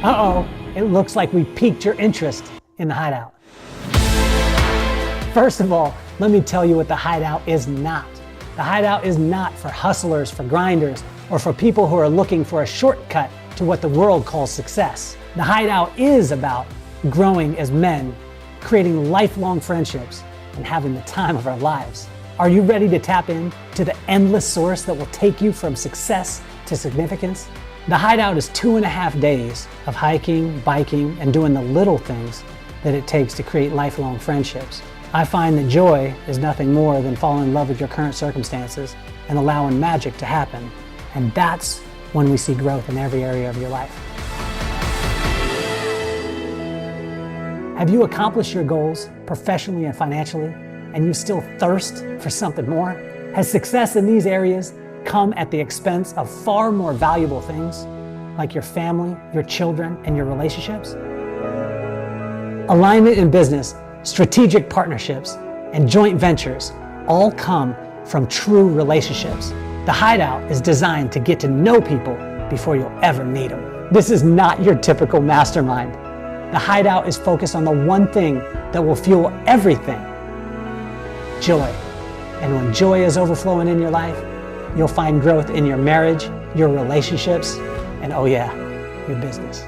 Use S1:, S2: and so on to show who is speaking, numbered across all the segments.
S1: Uh-oh, it looks like we piqued your interest in the Hideout. First of all, let me tell you what the Hideout is not. The Hideout is not for hustlers, for grinders, or for people who are looking for a shortcut to what the world calls success. The Hideout is about growing as men, creating lifelong friendships, and having the time of our lives. Are you ready to tap in to the endless source that will take you from success to significance? The Hideout is 2.5 days of hiking, biking, and doing the little things that it takes to create lifelong friendships. I find that joy is nothing more than falling in love with your current circumstances and allowing magic to happen. And that's when we see growth in every area of your life. Have you accomplished your goals professionally and financially, and you still thirst for something more? Has success in these areas come at the expense of far more valuable things, like your family, your children, and your relationships? Alignment in business, strategic partnerships, and joint ventures all come from true relationships. The Hideout is designed to get to know people before you'll ever meet them. This is not your typical mastermind. The Hideout is focused on the one thing that will fuel everything: joy. And when joy is overflowing in your life, you'll find growth in your marriage, your relationships, and oh yeah, your business.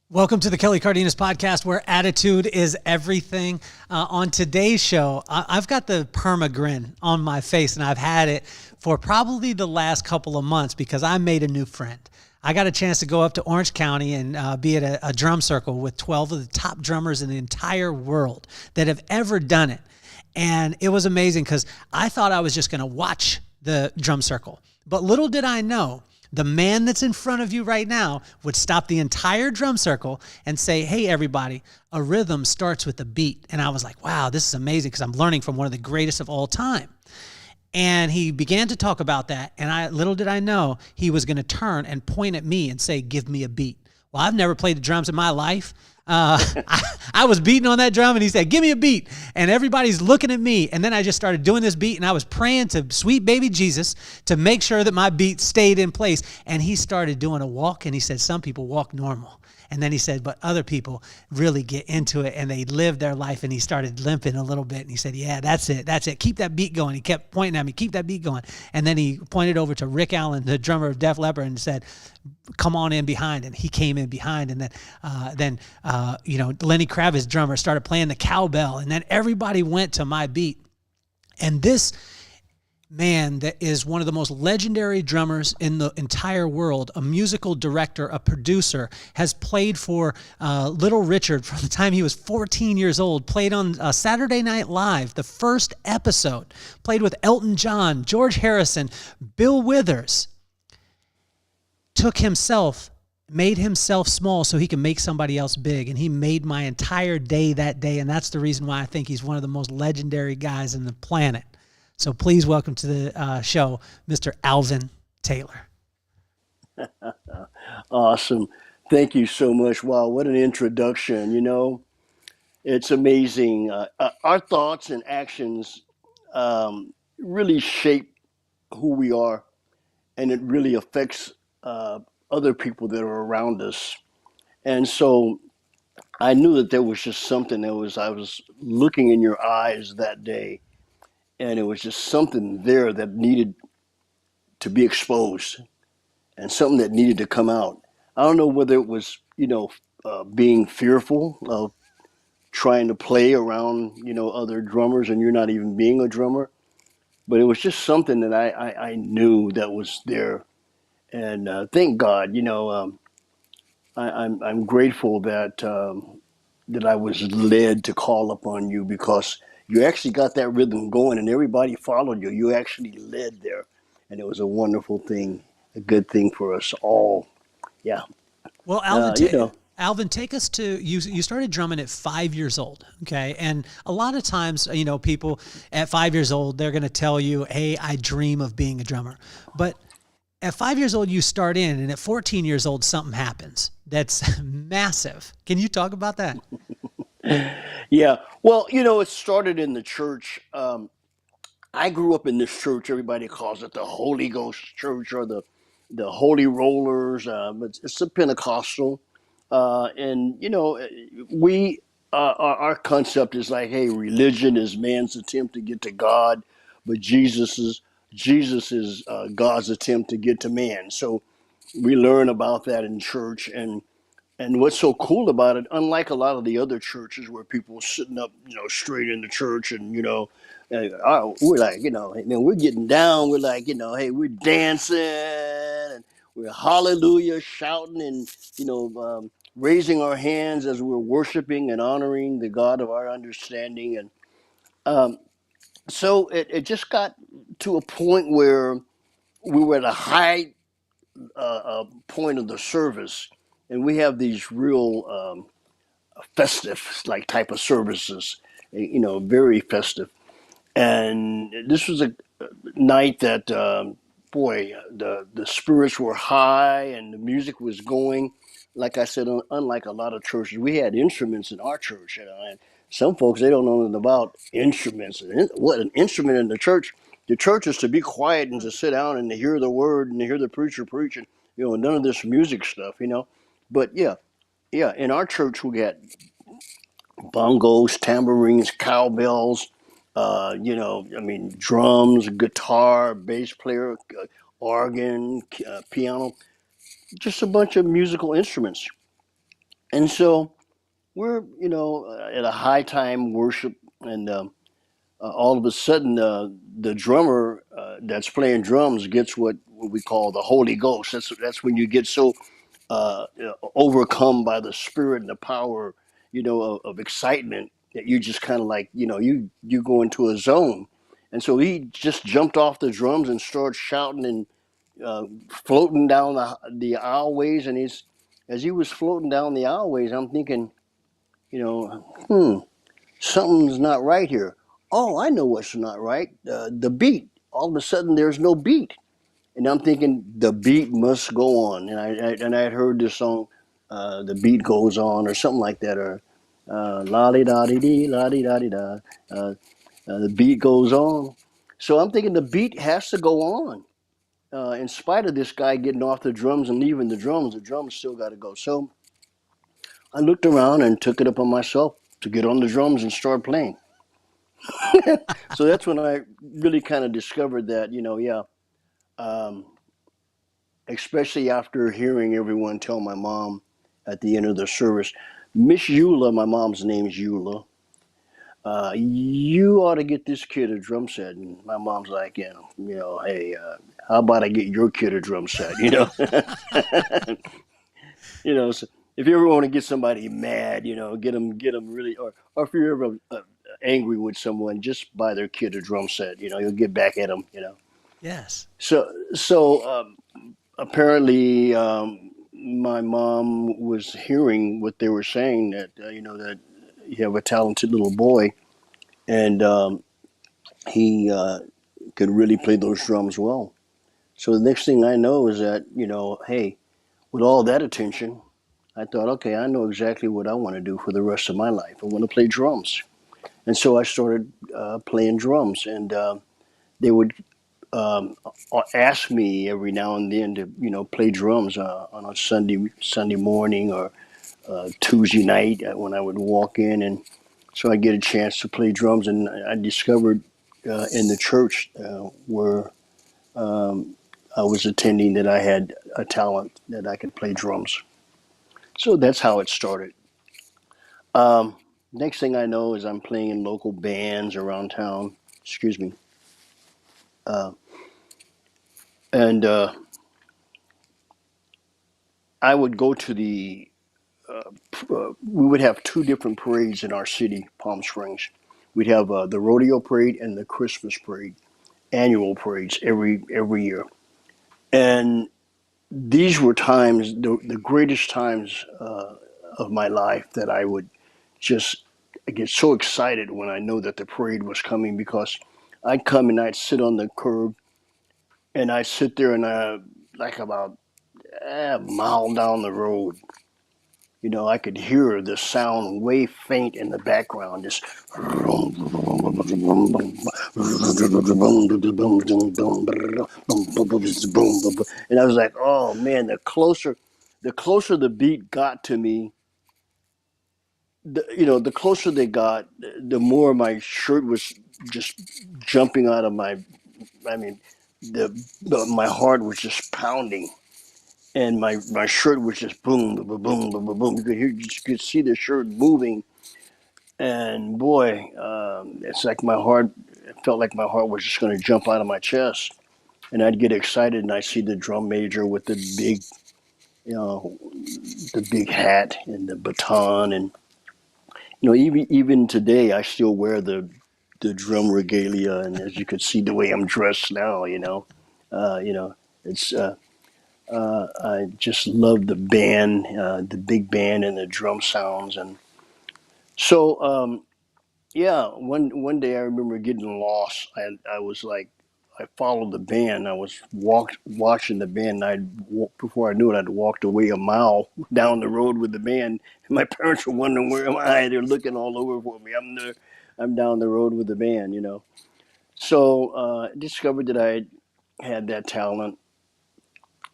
S1: Welcome to the Kelly Cardenas podcast, where attitude is everything. On today's show, I've got the perma grin on my face, and I've had it for probably the last couple of months because I made a new friend. I got a chance to go up to Orange County and be at a drum circle with 12 of the top drummers in the entire world that have ever done it. And it was amazing because I thought I was just going to watch the drum circle. But little did I know, the man that's in front of you right now would stop the entire drum circle and say, "Hey, everybody, a rhythm starts with a beat." And I was like, wow, this is amazing because I'm learning from one of the greatest of all time. And he began to talk about that. And little did I know he was going to turn and point at me and say, "Give me a beat." Well, I've never played the drums in my life. I was beating on that drum and he said, "Give me a beat." And everybody's looking at me. And then I just started doing this beat and I was praying to sweet baby Jesus to make sure that my beat stayed in place. And he started doing a walk and he said, "Some people walk normal." And then he said, "But other people really get into it and they live their life." And he started limping a little bit. And he said, "Yeah, that's it. That's it. Keep that beat going." He kept pointing at me, "Keep that beat going." And then he pointed over to Rick Allen, the drummer of Def Leppard, and said, "Come on in behind." And he came in behind. And then Lenny Kravitz, drummer, started playing the cowbell. And then everybody went to my beat. And this man that is one of the most legendary drummers in the entire world, a musical director, a producer, has played for Little Richard from the time he was 14 years old, played on Saturday Night Live, the first episode, played with Elton John, George Harrison, Bill Withers, made himself small so he can make somebody else big. And he made my entire day that day. And that's the reason why I think he's one of the most legendary guys on the planet. So please welcome to the show, Mr. Alvin Taylor.
S2: Awesome. Thank you so much. Wow, what an introduction. You know, it's amazing. Our thoughts and actions really shape who we are, and it really affects other people that are around us. And so I knew that there was just something I was looking in your eyes that day. And it was just something there that needed to be exposed and something that needed to come out. I don't know whether it was, being fearful of trying to play around, other drummers and you're not even being a drummer, but it was just something that I knew that was there. And thank God, I'm grateful that I was led to call upon you because you actually got that rhythm going and everybody followed you. You actually led there. And it was a wonderful thing, a good thing for us all. Yeah.
S1: Well, Alvin, take us to, you started drumming at 5 years old, okay? And a lot of times, people at 5 years old, they're going to tell you, "Hey, I dream of being a drummer." But At 5 years old, you start in, and at 14 years old, something happens that's massive. Can you talk about that?
S2: Yeah. Well, it started in the church. I grew up in this church. Everybody calls it the Holy Ghost Church or the Holy Rollers. But it's a Pentecostal, and we our concept is like, hey, religion is man's attempt to get to God, but Jesus is God's attempt to get to man. So we learn about that in church, and what's so cool about it, unlike a lot of the other churches where people are sitting up, straight in the church and, we're like, hey, man, we're getting down. We're like, hey, we're dancing and we're hallelujah shouting and, raising our hands as we're worshiping and honoring the God of our understanding. And um, so it just got to a point where we were at a high point of the service, and we have these real festive like type of services, very festive. And this was a night that, boy, the spirits were high and the music was going. Like I said, unlike a lot of churches, we had instruments in our church, and some folks they don't know nothing about instruments. And what an instrument in the church? The church is to be quiet and to sit down and to hear the word and to hear the preacher preaching. None of this music stuff. But yeah, yeah, in our church we got bongos, tambourines, cowbells, I mean, drums, guitar, bass player, organ, piano, just a bunch of musical instruments. And so we're, at a high time worship, and all of a sudden, the drummer that's playing drums gets what we call the Holy Ghost. That's when you get so overcome by the spirit and the power, of excitement that you just kind of like, you go into a zone. And so he just jumped off the drums and started shouting and floating down the aisleways. And as he was floating down the aisleways, I'm thinking, something's not right here. Oh, I know what's not right. The beat. All of a sudden, there's no beat. And I'm thinking the beat must go on, and I had heard this song, "The Beat Goes On" or something like that, or "La di da di dee, la di da di da." The beat goes on, so I'm thinking the beat has to go on. In spite of this guy getting off the drums and leaving the drums still got to go. So I looked around and took it upon myself to get on the drums and start playing. So that's when I really kind of discovered that, yeah. Um, Especially after hearing everyone tell my mom at the end of the service, Miss Eula, my mom's name's Eula, you ought to get this kid a drum set. And my mom's like, hey, how about I get your kid a drum set? So if you ever want to get somebody mad, get them really, or if you're ever angry with someone, just buy their kid a drum set. You'll get back at them.
S1: Yes.
S2: So apparently, my mom was hearing what they were saying, that that you have a talented little boy, and he could really play those drums well. So the next thing I know is that, hey, with all that attention, I thought, okay, I know exactly what I want to do for the rest of my life. I want to play drums, and so I started playing drums, and they would um, ask me every now and then to play drums on a Sunday morning or Tuesday night when I would walk in, and so I get a chance to play drums. And I discovered in the church where I was attending that I had a talent that I could play drums. So that's how it started. Um, Next thing I know is I'm playing in local bands around town. Excuse me. Uh, and I would go to we would have two different parades in our city, Palm Springs. We'd have the rodeo parade and the Christmas parade, annual parades every year. And these were times, the greatest times of my life, that I would just I get so excited when I know that the parade was coming, because I'd come and I'd sit on the curb and I'd sit there and like about a mile down the road. I could hear the sound way faint in the background, just and I was like, oh man, the closer the beat got to me, the closer they got, the more my shirt was just jumping out of my. I mean, my heart was just pounding, and my shirt was just boom, boom, boom, boom, boom, boom. You could see the shirt moving, and boy, it's like my heart. It felt like my heart was just going to jump out of my chest, and I'd get excited, and I see the drum major with you know, the big hat and the baton, and even today, I still wear the drum regalia, and as you can see, the way I'm dressed now, it's. I just love the band, the big band, and the drum sounds, and so yeah. One day I remember getting lost. I was like, I followed the band. I was watching the band. Before I knew it, I'd walked away a mile down the road with the band. And my parents were wondering where am I. They're looking all over for me. I'm down the road with the band. So discovered that I had that talent,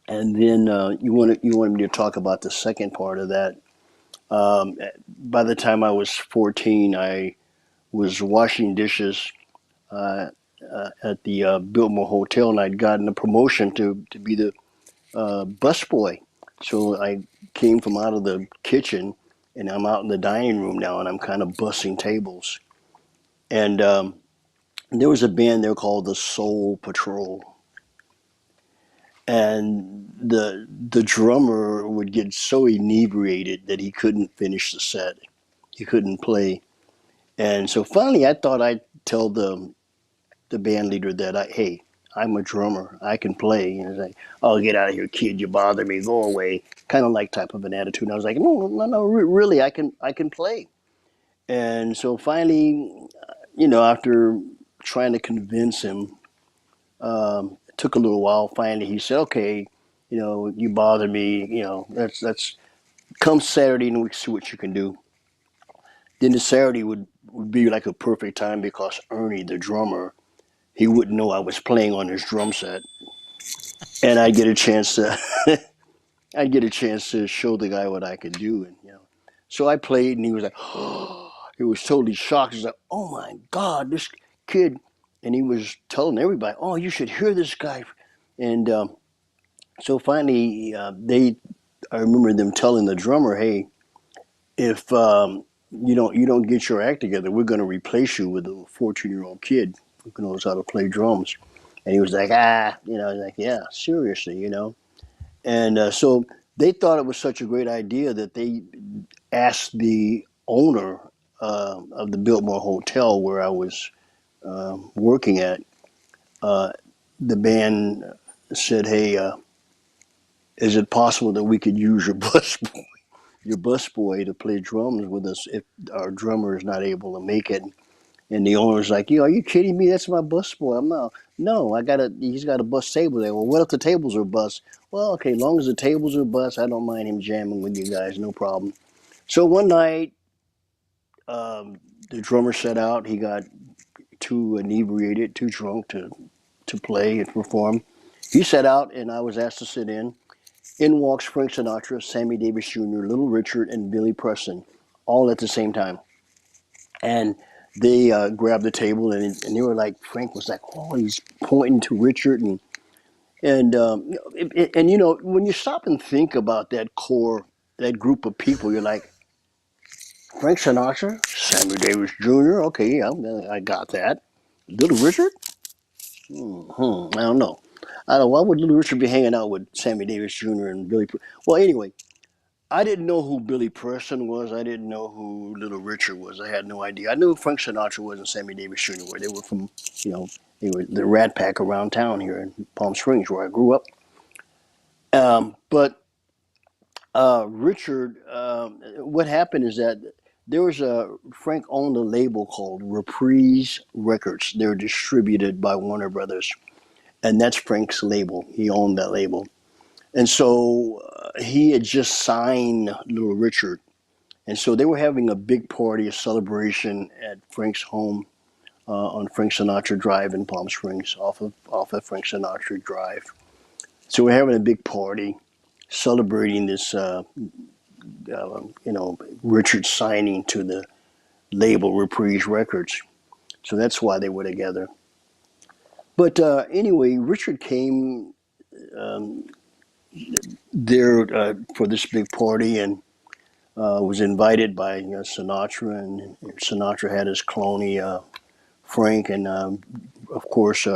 S2: and then you wanted me to talk about the second part of that. By the time I was 14, I was washing dishes uh, at the Biltmore Hotel, and I'd gotten a promotion to be the busboy. So I came from out of the kitchen, and I'm out in the dining room now, and I'm kind of bussing tables. And there was a band there called the Soul Patrol, and the drummer would get so inebriated that he couldn't finish the set. He couldn't play, and so finally, I thought I'd tell the band leader that hey, I'm a drummer. I can play. And he's like, oh, get out of here, kid. You bother me. Go away. Kind of like type of an attitude. And I was like, no, no, no. Really, I can play. And so finally, after trying to convince him, it took a little while. Finally, he said, okay, you bother me. That's come Saturday and we see what you can do. Then the Saturday would be like a perfect time because Ernie, the drummer, he wouldn't know I was playing on his drum set, and I'd get a chance to show the guy what I could do, and so I played, and he was like, oh, he was totally shocked. He's like, oh my God, this kid, and he was telling everybody, oh, you should hear this guy, and so finally I remember them telling the drummer, hey, if you don't get your act together, we're going to replace you with a 14-year-old kid who knows how to play drums. And he was like, like, yeah, seriously. And so they thought it was such a great idea that they asked the owner of the Biltmore Hotel where I was working at. Uh, the band said, hey, is it possible that we could use your busboy to play drums with us if our drummer is not able to make it? And the owner's like, are you kidding me? That's my busboy. I'm not. No, he's got a bus table there. Well, what if the tables are bus? Well, okay, as long as the tables are bus, I don't mind him jamming with you guys, no problem. So one night, the drummer set out. He got too inebriated, too drunk to play and perform. He set out, and I was asked to sit in. In walks Frank Sinatra, Sammy Davis Jr., Little Richard, and Billy Preston, all at the same time. And they grabbed the table, and they were like, Frank was like, oh, he's pointing to Richard, and when you stop and think about that group of people, you're like, Frank Sinatra, Sammy Davis Jr. Okay, yeah, I got that. Little Richard, I don't know. I don't know. Why would Little Richard be hanging out with Sammy Davis Jr. and Billy? Well, anyway, I didn't know who Billy Preston was. I didn't know who Little Richard was. I had no idea. I knew Frank Sinatra was and Sammy Davis Jr. were. They were from, they were the Rat Pack around town here in Palm Springs where I grew up. But Richard, what happened is that Frank owned a label called Reprise Records. They're distributed by Warner Brothers, and that's Frank's label. He owned that label. And so he had just signed Little Richard. And so they were having a big party, a celebration at Frank's home on Frank Sinatra Drive in Palm Springs, off of Frank Sinatra Drive. So we're having a big party, celebrating this, Richard signing to the label Reprise Records. So that's why they were together. But anyway, Richard came um, there for this big party and was invited by Sinatra, and Sinatra had his clone Frank, and of course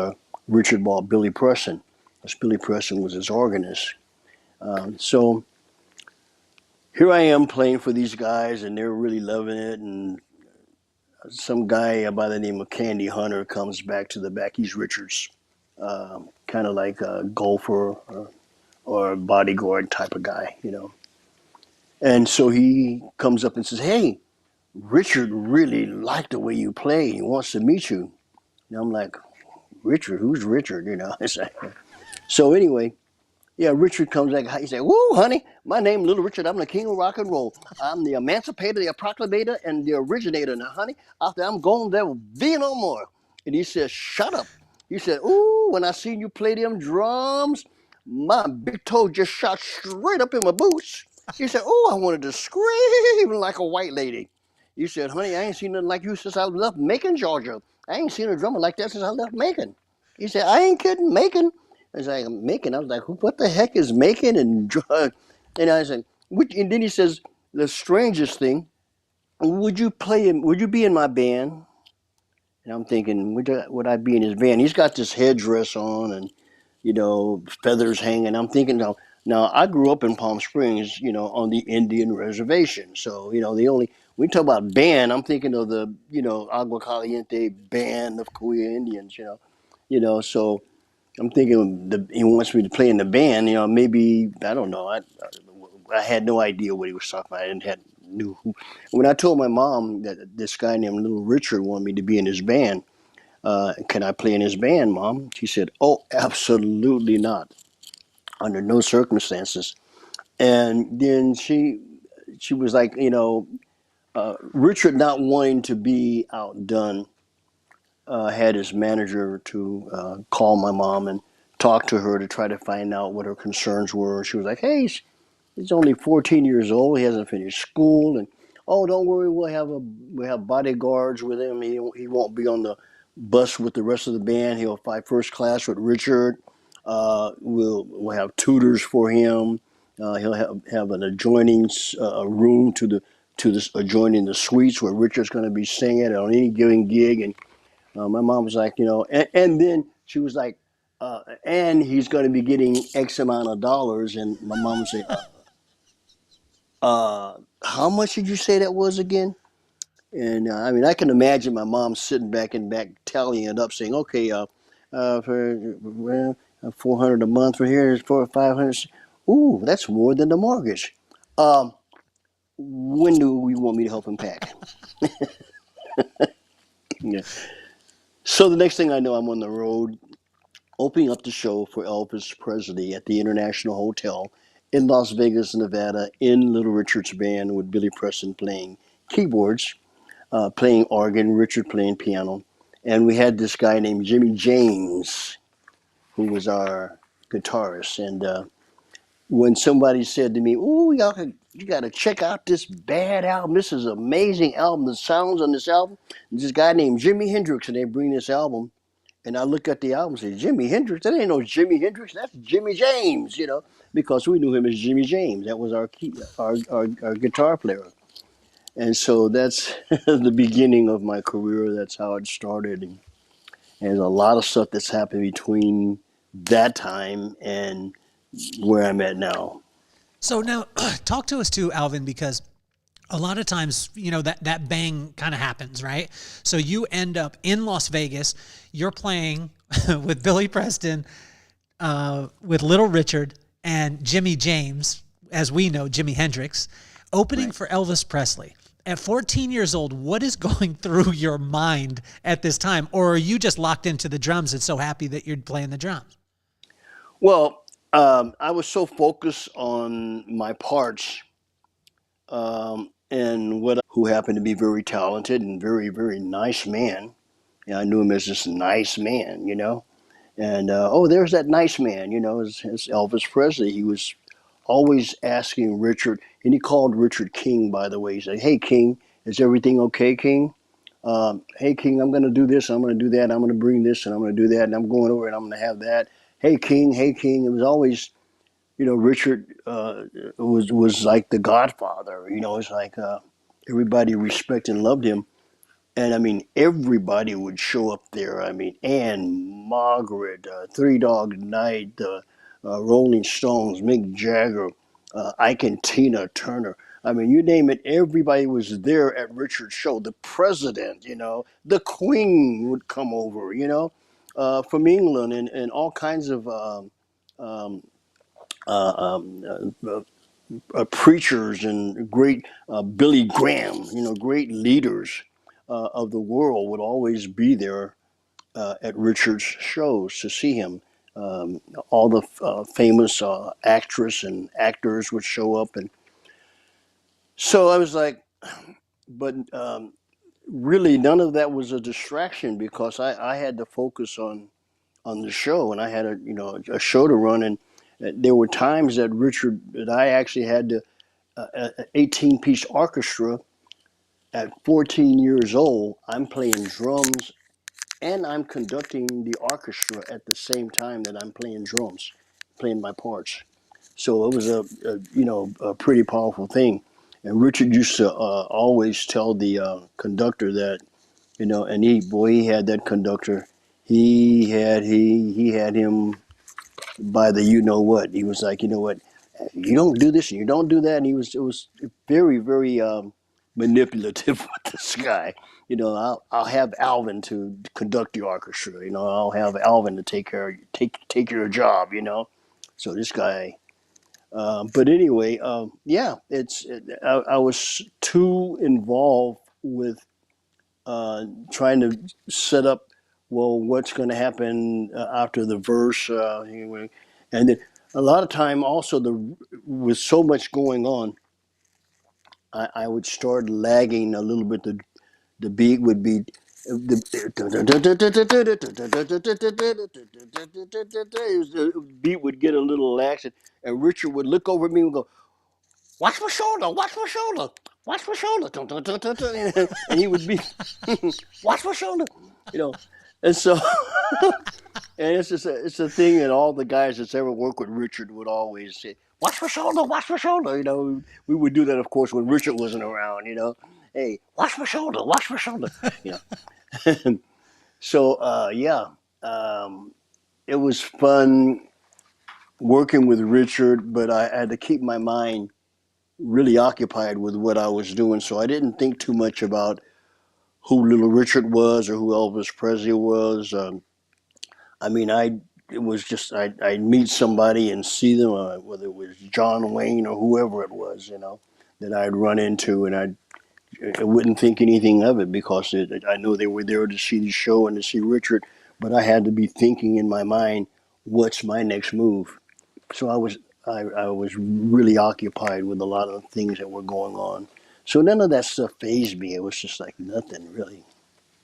S2: Richard bought Billy Preston, because Billy Preston was his organist. So here I am playing for these guys, and they're really loving it. And some guy by the name of Candy Hunter comes back to the back. He's Richard's kind of like a golfer or a bodyguard type of guy. And so he comes up and says, "Hey, Richard really liked the way you play. He wants to meet you." And I'm like, "Richard? Who's Richard?" It's like, so anyway, yeah, Richard comes back. He said, "Woo, honey, my name is Little Richard. I'm the king of rock and roll. I'm the emancipator, the proclamator, and the originator. Now, honey, after I'm gone, there will be no more." And he said, "Shut up." He said, "Ooh, when I seen you play them drums, my big toe just shot straight up in my boots." He said, "Oh, I wanted to scream like a white lady." He said, "Honey, I ain't seen nothing like you since I left Macon, Georgia. I ain't seen a drummer like that since I left Macon." He said, "I ain't kidding, Macon." I was like, "Macon." I was like, "What the heck is Macon?" And I said, and then he says, the strangest thing, would you be in my band? And I'm thinking, would I be in his band? He's got this headdress on and, feathers hanging. I'm thinking, now I grew up in Palm Springs, on the Indian reservation. So, when you talk about band, I'm thinking of the, Agua Caliente band of Cahuilla Indians, so I'm thinking he wants me to play in the band. Maybe I don't know. I had no idea what he was talking about. I didn't have knew who. When I told my mom that this guy named Little Richard wanted me to be in his band, can I play in his band, Mom? She said, "Oh, absolutely not, under no circumstances." And then she was like, Richard not wanting to be outdone had his manager to call my mom and talk to her to try to find out what her concerns were. She was like, "Hey, he's only 14 years old. He hasn't finished school, and oh, don't worry, we'll have bodyguards with him. He won't be on the bus with the rest of the band. He'll fly first class with Richard. We'll have tutors for him. He'll have an adjoining room to this adjoining the suites where Richard's going to be singing on any given gig." And my mom was like, and then she was like, "And he's going to be getting X amount of dollars." And my mom would say, "How much did you say that was again?" And I mean, I can imagine my mom sitting back and back tallying it up, saying, "Okay, for well, 400 a month for here is 500. Ooh, that's more than the mortgage. Um, when do you want me to help him pack?" Yeah. So the next thing I know, I'm on the road opening up the show for Elvis Presley at the International Hotel in Las Vegas, Nevada, in Little Richard's band with Billy Preston playing keyboards, playing organ, Richard playing piano. And we had this guy named Jimmy James, who was our guitarist. And when somebody said to me, "Ooh, you got to check out this bad album. This is an amazing album. The sounds on this album." And this guy named Jimi Hendrix, and they bring this album. And I look at the album and say, "Jimi Hendrix? That ain't no Jimi Hendrix. That's Jimmy James," because we knew him as Jimmy James. That was our guitar player. And so that's the beginning of my career. That's how it started. And there's a lot of stuff that's happened between that time and where I'm at now.
S1: So now talk to us too, Alvin, because a lot of times, that bang kind of happens, right? So you end up in Las Vegas, you're playing with Billy Preston, with Little Richard and Jimmy James, as we know, Jimi Hendrix, opening
S2: Right.
S1: for Elvis Presley. At 14 years old, what is going through your mind at this time? Or are you just locked into the drums and so happy that you're playing the drums?
S2: Well, I was so focused on my parts, and who happened to be very talented and very, very nice man. And I knew him as this nice man, you know. And oh, there's that nice man, you know, as Elvis Presley. He was always asking Richard, and he called Richard King, by the way. He said, "Hey, King, is everything okay, King? Hey, King, I'm going to do this, I'm going to do that, I'm going to bring this, and I'm going to do that, and I'm going over and I'm going to have that. Hey, King." It was always, you know, Richard was like the Godfather. You know, it's like everybody respected and loved him. And I mean, everybody would show up there. I mean, Anne, Margaret, Three Dog Night, Rolling Stones, Mick Jagger, Ike and Tina Turner. I mean, you name it, everybody was there at Richard's show. The president, you know, the Queen would come over, you know, from England, and all kinds of um, preachers and great Billy Graham, you know, great leaders of the world would always be there at Richard's shows to see him. Um, all the famous actress and actors would show up, and so I was like, but really, none of that was a distraction because I had to focus on the show, and I had a show to run, and there were times that I actually had to an 18-piece orchestra at 14 years old. I'm playing drums and I'm conducting the orchestra at the same time that I'm playing drums, playing my parts. So it was a pretty powerful thing. And Richard used to always tell the conductor that, you know, and he had that conductor. He had him by the you know what. He was like, you know what, you don't do this and you don't do that. And it was very, very manipulative with this guy. You know, I'll have Alvin to conduct the orchestra. You know, I'll have Alvin to take your job. You know, so this guy. But anyway, yeah, I was too involved with trying to set up, well, what's going to happen after the verse, anyway. And then a lot of time also with so much going on, I would start lagging a little bit. The beat would be the beat would get a little lax, and Richard would look over at me and go, "Watch my shoulder, watch my shoulder, watch my shoulder," and he would be, "Watch my shoulder," you know, and so and it's a thing that all the guys that's ever worked with Richard would always say, "Watch my shoulder, watch my shoulder." You know, we would do that, of course, when Richard wasn't around. You know, "Hey, watch my shoulder." You know, so yeah, um, it was fun working with Richard, but I had to keep my mind really occupied with what I was doing, so I didn't think too much about who Little Richard was or who Elvis Presley was. I mean, it was just I'd meet somebody and see them, whether it was John Wayne or whoever it was, you know, that I'd run into, and I wouldn't think anything of it because I know they were there to see the show and to see Richard, but I had to be thinking in my mind, what's my next move? So I was really occupied with a lot of the things that were going on. So none of that stuff fazed me. It was just like nothing really.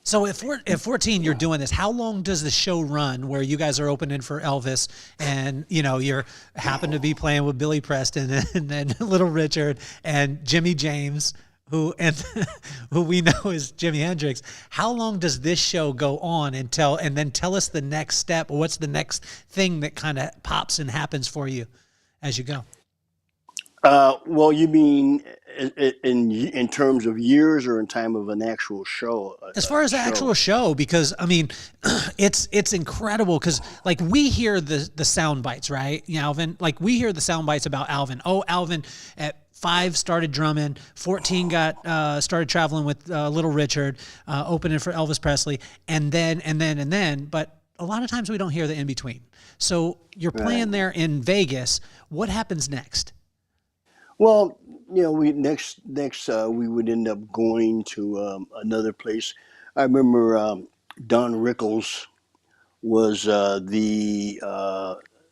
S1: So if 14 you're doing this, how long does the show run where you guys are opening for Elvis and you know you're happen to be playing with Billy Preston and then Little Richard and Jimmy James who and who we know is Jimi Hendrix. How long does this show go on and then tell us the next step? What's the next thing that kind of pops and happens for you as you go?
S2: Well, you mean in terms of years or in time of an actual show?
S1: As far as the actual show, because I mean, it's incredible because like we hear the sound bites, right, Alvin? Like we hear the sound bites about Alvin. Oh, Alvin at 5 started drumming, 14 got started traveling with Little Richard, opening for Elvis Presley, and then. But a lot of times we don't hear the in between. So you're
S2: Right.
S1: playing there in Vegas. What happens next?
S2: Well, you know, we next we would end up going to another place. I remember Don Rickles was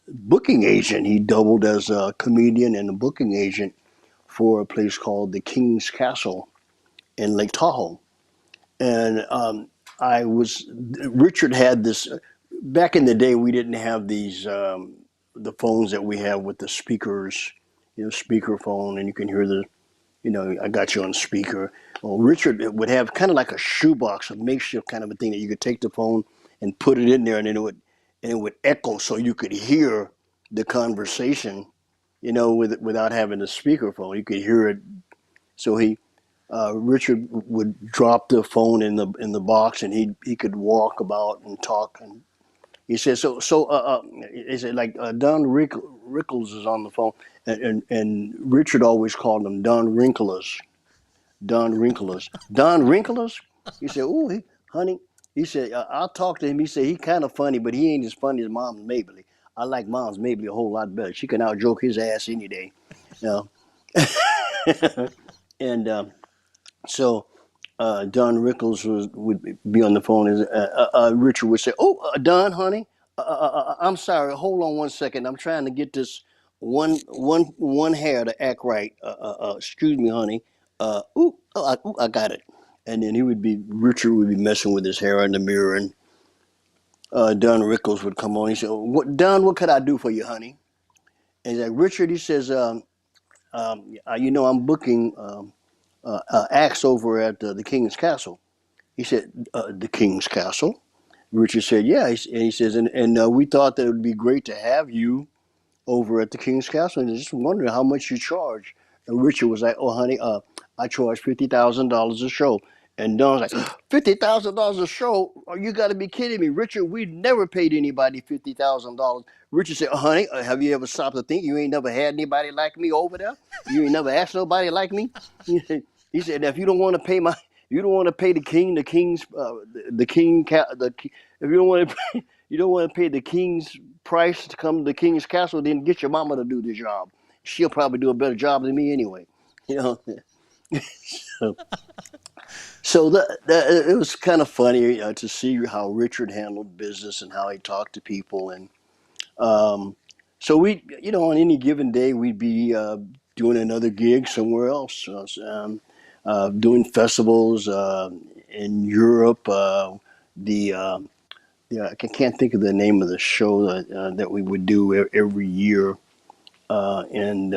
S2: booking agent. He doubled as a comedian and a booking agent for a place called the King's Castle in Lake Tahoe. And I was Richard had this back in the day. We didn't have these the phones that we have with the speakers, speaker phone, and you can hear I got you on speaker. Well, Richard would have kind of like a shoebox, a makeshift kind of a thing that you could take the phone and put it in there, and then it would echo, so you could hear the conversation, without having the speaker phone. You could hear it. So Richard would drop the phone in the box, and he could walk about and talk. And he said, he said, like, Don Rickles is on the phone, and Richard always called him Don Wrinkles. Don Wrinkles. Don Wrinkles? He said, "Oh, honey." He said, "I'll talk to him." He said, "He kind of funny, but he ain't as funny as Mom's Mabley. I like Mom's Mabley a whole lot better. She can out joke his ass any day." You know? And so Don Rickles would be on the phone. Richard would say, "Oh, Don, honey, I'm sorry. Hold on 1 second. I'm trying to get this one hair to act right. Excuse me, honey. I got it." And then Richard would be messing with his hair in the mirror, and Don Rickles would come on. He said, "What, Don? What could I do for you, honey?" And he's like, "Richard," he says, I'm booking acts over at the King's Castle." He said, "The King's Castle?" Richard said, "Yeah." And he says, "And we thought that it would be great to have you over at the King's Castle, and just wondering how much you charge." And Richard was like, "Oh, honey, I charge $50,000 a show." And Don's like, $50,000 a show? Oh, you got to be kidding me, Richard. We never paid anybody $50,000. Richard said, "Honey, have you ever stopped to think you ain't never had anybody like me over there? You ain't never asked nobody like me." He said, "If you don't want to pay you don't want to pay the king, the king's, the king, if you don't want to, you don't want to pay the king's price to come to the King's Castle, then get your mama to do the job. She'll probably do a better job than me anyway." You know. so it was kind of funny to see how Richard handled business and how he talked to people. And um, so on any given day, we'd be doing another gig somewhere else, doing festivals in Europe. The Yeah, I can't think of the name of the show that we would do every year in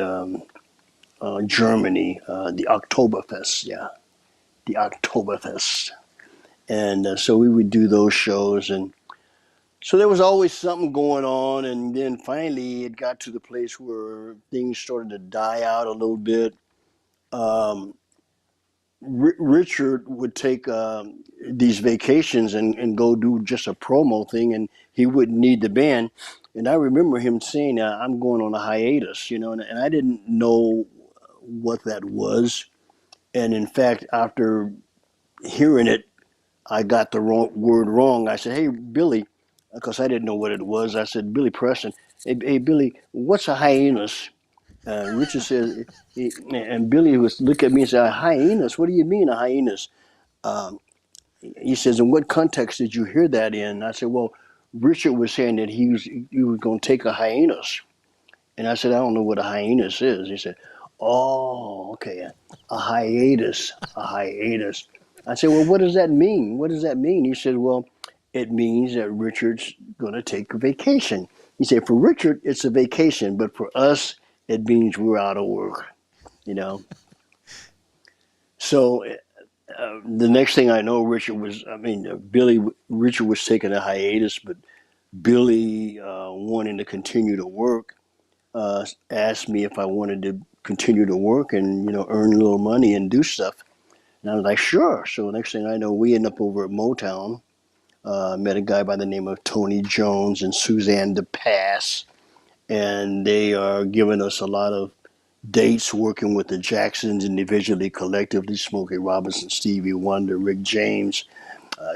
S2: Germany, the Oktoberfest. Yeah, the Oktoberfest. And so we would do those shows. And so there was always something going on. And then finally it got to the place where things started to die out a little bit. Um, Richard would take these vacations and go do just a promo thing, and he wouldn't need the band. And I remember him saying, "I'm going on a hiatus," and I didn't know what that was. And in fact, after hearing it, I got the word wrong. I said, "Hey, Billy," because I didn't know what it was. I said, "Billy Preston, hey Billy, what's a hiatus?" Richard says, and Billy was look at me and say, "A hyenas? What do you mean a hyenas?" Um, he says, "In what context did you hear that in?" I said, "Well, Richard was saying that he was going to take a hiatus." And I said, "I don't know what a hiatus is." He said, "Oh, okay, a hiatus, a hiatus." I said, "Well, what does that mean? What does that mean?" He said, "Well, it means that Richard's going to take a vacation." He said, "For Richard, it's a vacation, but for us, it means we're out of work, you know." So the next thing I know, Richard was taking a hiatus, but Billy, wanting to continue to work, asked me if I wanted to continue to work and earn a little money and do stuff. And I was like, "Sure." So next thing I know, we end up over at Motown. Met a guy by the name of Tony Jones and Suzanne DePass, and they are giving us a lot of dates working with the Jacksons individually, collectively, Smokey Robinson, Stevie Wonder, Rick James,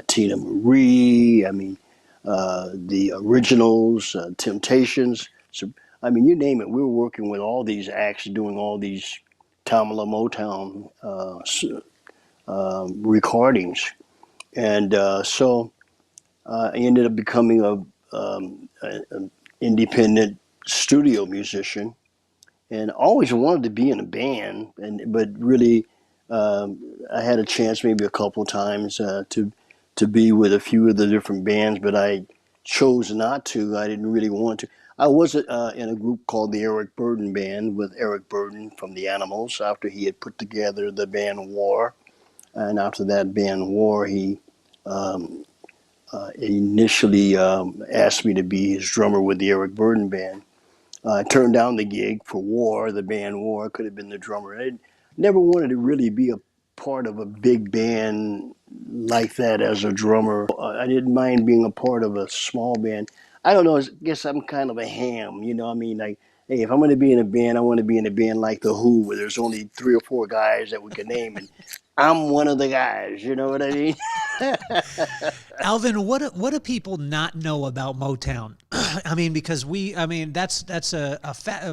S2: Tina Marie. I mean, the Originals, Temptations. So, I mean, you name it. We were working with all these acts, doing all these Tamala Motown recordings, and so I ended up becoming an independent studio musician, and always wanted to be in a band, but really, I had a chance maybe a couple of times to be with a few of the different bands, but I chose not to. I didn't really want to. I was in a group called the Eric Burdon Band with Eric Burdon from the Animals after he had put together the band War, and after that band War, he um, initially asked me to be his drummer with the Eric Burdon Band. I turned down the gig for War, the band War. I could have been the drummer. I never wanted to really be a part of a big band like that as a drummer. I didn't mind being a part of a small band. I don't know. I guess I'm kind of a ham. You know, what I mean, like, hey, if I'm going to be in a band, I want to be in a band like the Who, where there's only three or four guys that we can name, and I'm one of the guys. You know what I mean?
S1: Alvin, what do people not know about Motown? I mean, because that's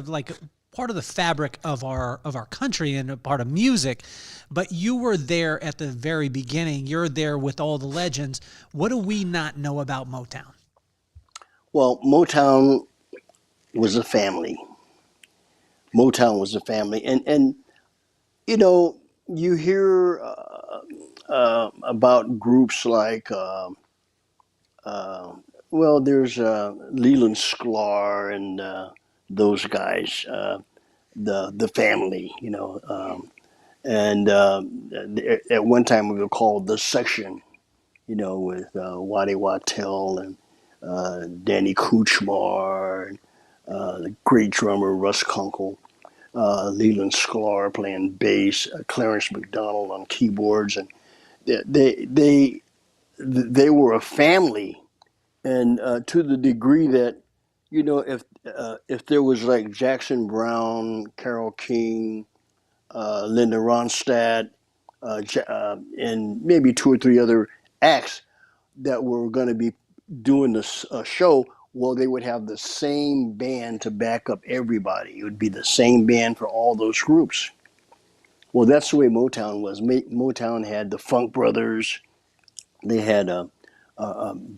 S1: like part of the fabric of our country and a part of music. But you were there at the very beginning. You're there with all the legends. What do we not know about Motown?
S2: Well, Motown was a family. Motown was a family, and you know, you hear about groups like uh, well, there's Leland Sklar and those guys, the family, you know, and at one time we were called the Section, you know, with Waddy Wachtel and Danny Kuchar, and the great drummer Russ Kunkel, Leland Sklar playing bass, Clarence McDonald on keyboards, and they they they were a family, and to the degree that, you know, if there was like Jackson Brown, Carole King, Linda Ronstadt, and maybe two or three other acts that were going to be doing this show, well, they would have the same band to back up everybody. It would be the same band for all those groups. Well, that's the way Motown was. Motown had the Funk Brothers. They had a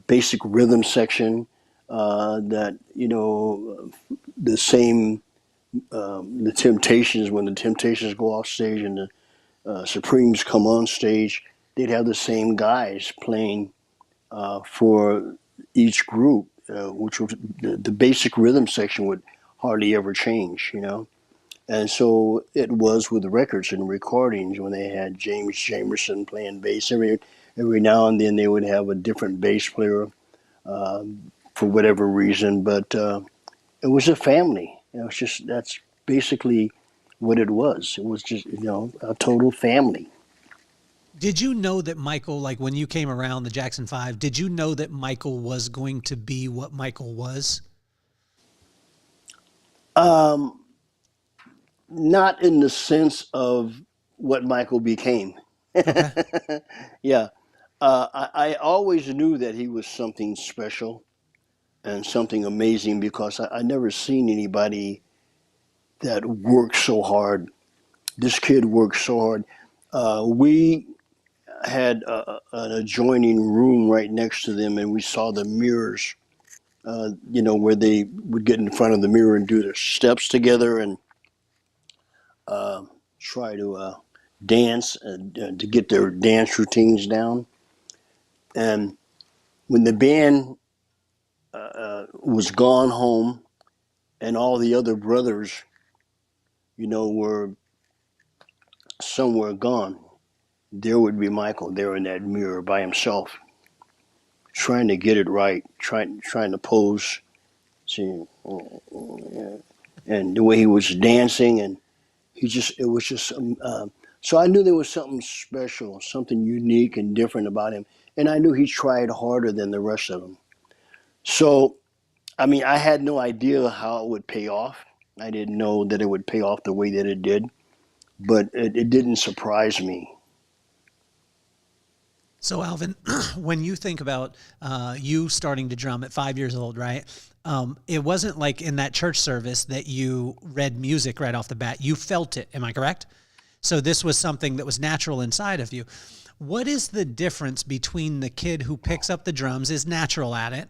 S2: basic rhythm section that, you know, the same, the Temptations, when the Temptations go off stage and the Supremes come on stage, they'd have the same guys playing for each group, which was the basic rhythm section would hardly ever change, you know. And so it was with the records and recordings when they had James Jamerson playing bass. Every now and then they would have a different bass player for whatever reason, but it was a family. It was just, that's basically what it was. It was just, you know, a total family.
S1: Did you know that Michael, like when you came around the Jackson 5, did you know that Michael was going to be what Michael was?
S2: Um, Not in the sense of what Michael became.
S1: Okay.
S2: Yeah. I always knew that he was something special and something amazing because I never seen anybody that worked so hard. This kid worked so hard. We had an adjoining room right next to them, and we saw the mirrors, you know, where they would get in front of the mirror and do their steps together and uh, try to dance and to get their dance routines down. And when the band was gone home and all the other brothers, you know, were somewhere gone, there would be Michael there in that mirror by himself, trying to get it right, trying to pose, see, and the way he was dancing, and it was just. So I knew there was something special, something unique and different about him, and I knew he tried harder than the rest of them. So, I mean, I had no idea how it would pay off. I didn't know that it would pay off the way that it did, but it didn't surprise me.
S1: So, Alvin, when you think about you starting to drum at 5 years old, right? It wasn't like in that church service that you read music right off the bat. You felt it. Am I correct? So this was something that was natural inside of you. What is the difference between the kid who picks up the drums, is natural at it,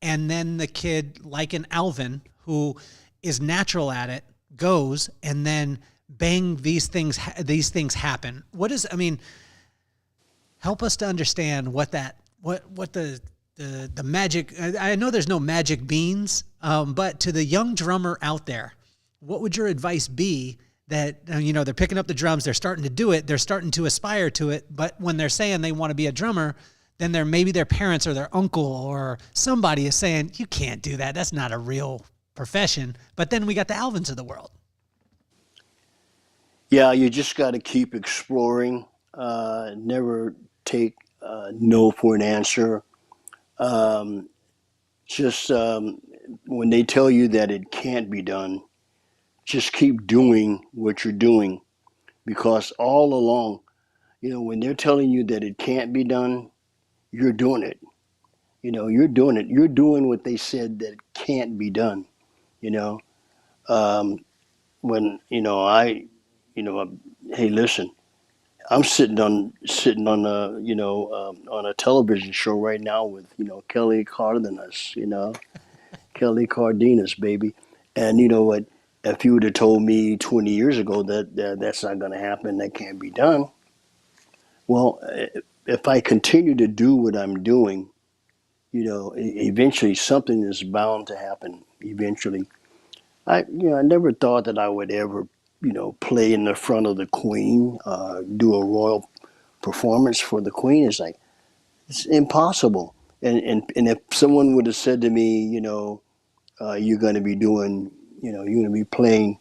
S1: and then the kid like an Alvin who is natural at it goes, and then bang, these things happen. Help us to understand what the magic, I know there's no magic beans, but to the young drummer out there, what would your advice be that, they're picking up the drums, they're starting to do it, they're starting to aspire to it, but when they're saying they want to be a drummer, then maybe their parents or their uncle or somebody is saying, you can't do that. That's not a real profession. But then we got the Alvins of the world.
S2: Yeah, you just got to keep exploring. Never take no for an answer. Just when they tell you that it can't be done, just keep doing what you're doing, because all along, when they're telling you that it can't be done, you're doing it. You're doing it. You're doing what they said that can't be done. When hey, listen, I'm sitting on on a television show right now with Kelly Cardenas, Kelly Cardenas, baby. And you know what? If you would have told me 20 years ago that that's not going to happen, that can't be done. Well, if I continue to do what I'm doing, eventually something is bound to happen. Eventually, I never thought that I would ever, play in the front of the Queen, do a royal performance for the Queen. It's impossible. And if someone would have said to me, you're going to be doing, you're going to be playing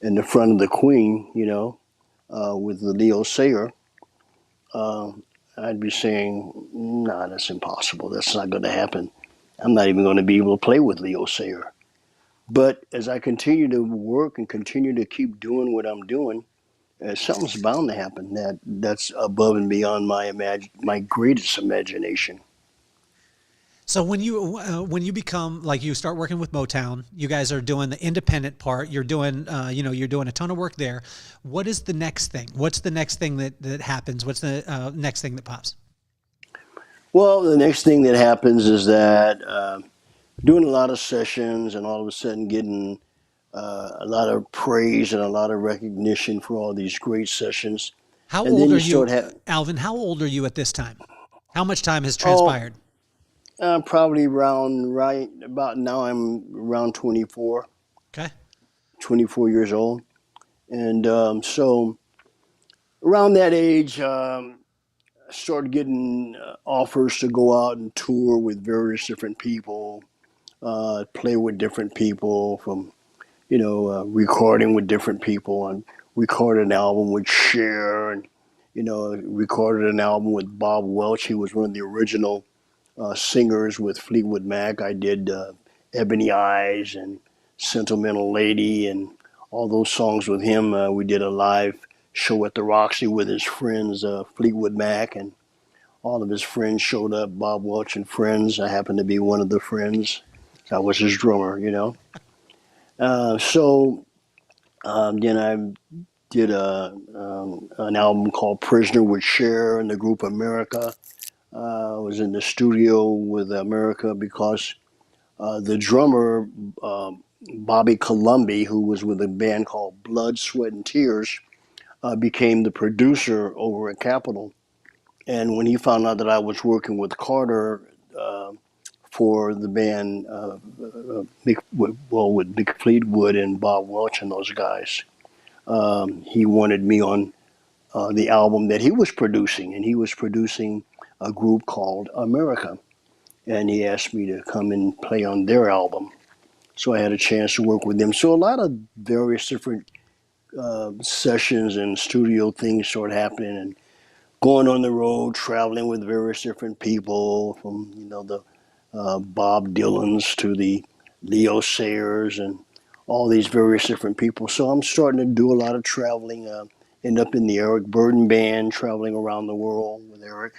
S2: in the front of the Queen, with the Leo Sayer, I'd be saying, nah, that's impossible. That's not going to happen. I'm not even going to be able to play with Leo Sayer. But as I continue to work and continue to keep doing what I'm doing, something's bound to happen that's above and beyond my greatest imagination.
S1: So when you become, like, you start working with Motown, you guys are doing the independent part. You're doing you're doing a ton of work there. What is the next thing? What's the next thing that happens? What's the next thing that pops?
S2: Well, the next thing that happens is that doing a lot of sessions, and all of a sudden getting a lot of praise and a lot of recognition for all these great sessions.
S1: How
S2: And
S1: old
S2: then
S1: are
S2: you
S1: you,
S2: start
S1: Alvin? How old are you at this time? How much time has
S2: oh,
S1: transpired?
S2: probably around right about now. I'm around 24,
S1: Okay.
S2: 24 years old, and so around that age, I started getting offers to go out and tour with various different people, play with different people, from recording with different people, and recorded an album with Cher, and recorded an album with Bob Welch. He was one of the original singers with Fleetwood Mac. I did Ebony Eyes and Sentimental Lady and all those songs with him. We did a live show at the Roxy with his friends, Fleetwood Mac, and all of his friends showed up, Bob Welch and friends. I happened to be one of the friends. I was his drummer. So then I did an album called Prisoner with Cher and the group America. I was in the studio with America because the drummer, Bobby Colomby, who was with a band called Blood, Sweat, and Tears, became the producer over at Capitol. And when he found out that I was working with Carter for the band, with Mick Fleetwood and Bob Welch and those guys, he wanted me on the album that he was producing. And he was producing a group called America. And he asked me to come and play on their album. So I had a chance to work with them. So a lot of various different sessions and studio things started happening, and going on the road, traveling with various different people, from the Bob Dylans to the Leo Sayers and all these various different people. So I'm starting to do a lot of traveling. End up in the Eric Burden Band, traveling around the world with Eric,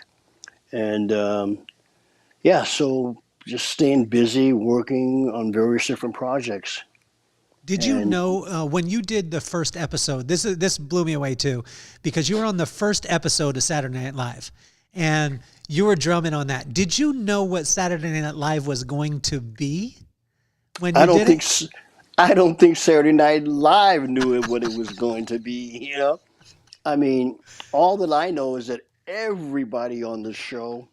S2: and so just staying busy, working on various different projects.
S1: Did you know when you did the first episode? This blew me away too, because you were on the first episode of Saturday Night Live, and you were drumming on that. Did you know what Saturday Night Live was going to be when
S2: I
S1: you
S2: don't
S1: did
S2: think
S1: it?
S2: s- I don't think Saturday Night Live knew what it was going to be. I mean, all that I know is that everybody on the show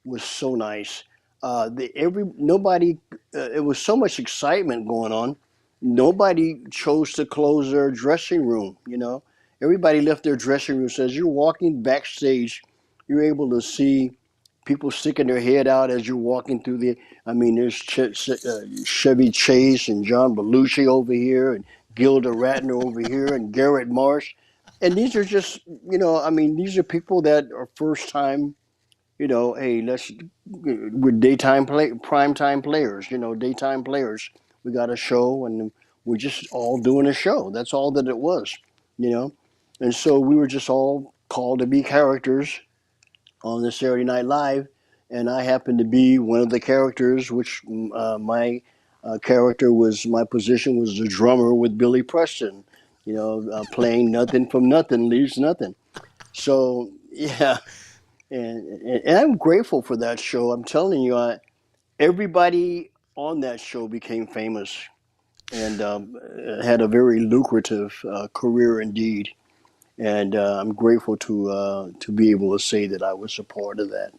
S2: was so nice. The every nobody. It was so much excitement going on. Nobody chose to close their dressing room. Everybody left their dressing room. So as you're walking backstage, you're able to see people sticking their head out as you're walking through the. I mean, there's Chevy Chase and John Belushi over here, and Gilda Radner over here, and Garrett Marsh, and these are just I mean, these are people that are first time hey, we're prime time players, daytime players. We got a show, and we're just all doing a show. That's all that it was, you know. And so we were just all called to be characters on the Saturday Night Live, and I happened to be one of the characters, which my character was my position was the drummer with Billy Preston, playing nothing from nothing leaves nothing. So yeah, and I'm grateful for that show. I'm telling you, everybody on that show became famous and had a very lucrative career indeed. And I'm grateful to be able to say that I was a part of that.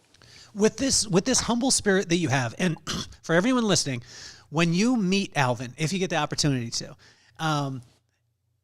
S1: With this humble spirit that you have, and for everyone listening, when you meet Alvin, if you get the opportunity to, um,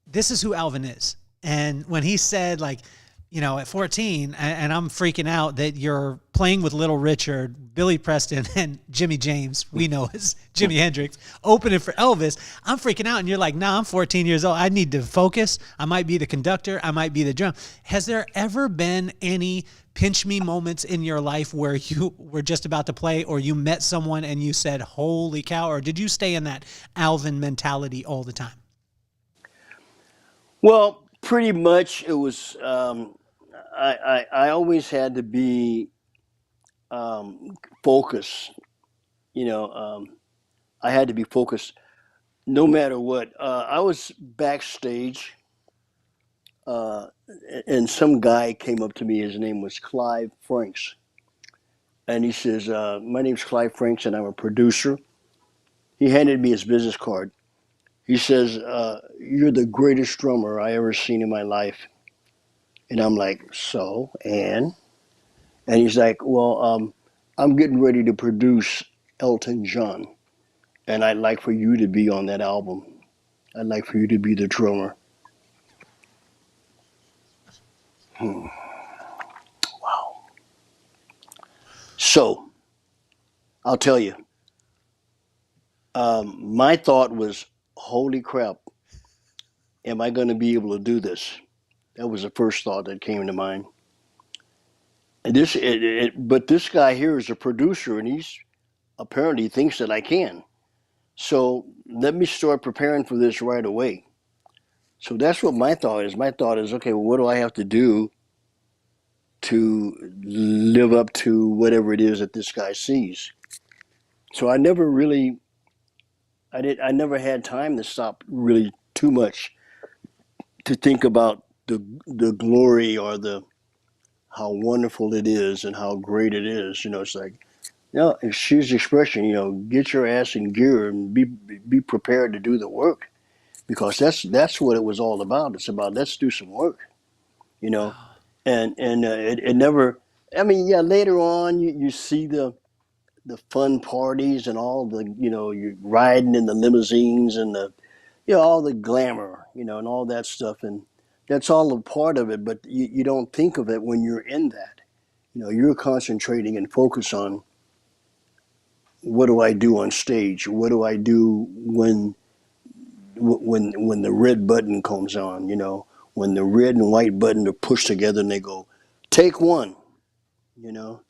S1: this is who Alvin is. And when he said, like, at 14, and I'm freaking out that you're playing with Little Richard, Billy Preston, and Jimmy James, we know as Jimi Hendrix, opening for Elvis, I'm freaking out. And you're like, nah, I'm 14 years old. I need to focus. I might be the conductor. I might be the drum. Has there ever been any pinch me moments in your life where you were just about to play, or you met someone and you said, holy cow? Or did you stay in that Alvin mentality all the time?
S2: Well, pretty much it was. I always had to be focused. You know, I had to be focused no matter what. I was backstage, uh, and some guy came up to me. His name was Clive Franks, and he says, "My name's Clive Franks, and I'm a producer." He handed me his business card. He says, "You're the greatest drummer I ever seen in my life." And I'm like, "So?" And he's like, "Well, I'm getting ready to produce Elton John, and I'd like for you to be on that album. I'd like for you to be the drummer." Hmm. Wow. So I'll tell you, my thought was, "Holy crap, am I going to be able to do this?" That was the first thought that came to mind. And but this guy here is a producer, and he's apparently thinks that I can. So let me start preparing for this right away. So that's what my thought is. My thought is, okay, well, what do I have to do to live up to whatever it is that this guy sees? So I never had time to stop really too much to think about the glory or the how wonderful it is and how great it is. It's like, excuse the expression, get your ass in gear and be prepared to do the work, because that's what it was all about. It's about, let's do some work, you know. And it never. I mean, yeah. Later on, you see the fun parties and all the you're riding in the limousines and the all the glamour, and all that stuff, and that's all a part of it. But you don't think of it when you're in that. You're concentrating and focus on, what do I do on stage? What do I do when the red button comes on? When the red and white button are pushed together and they go, take one. You know,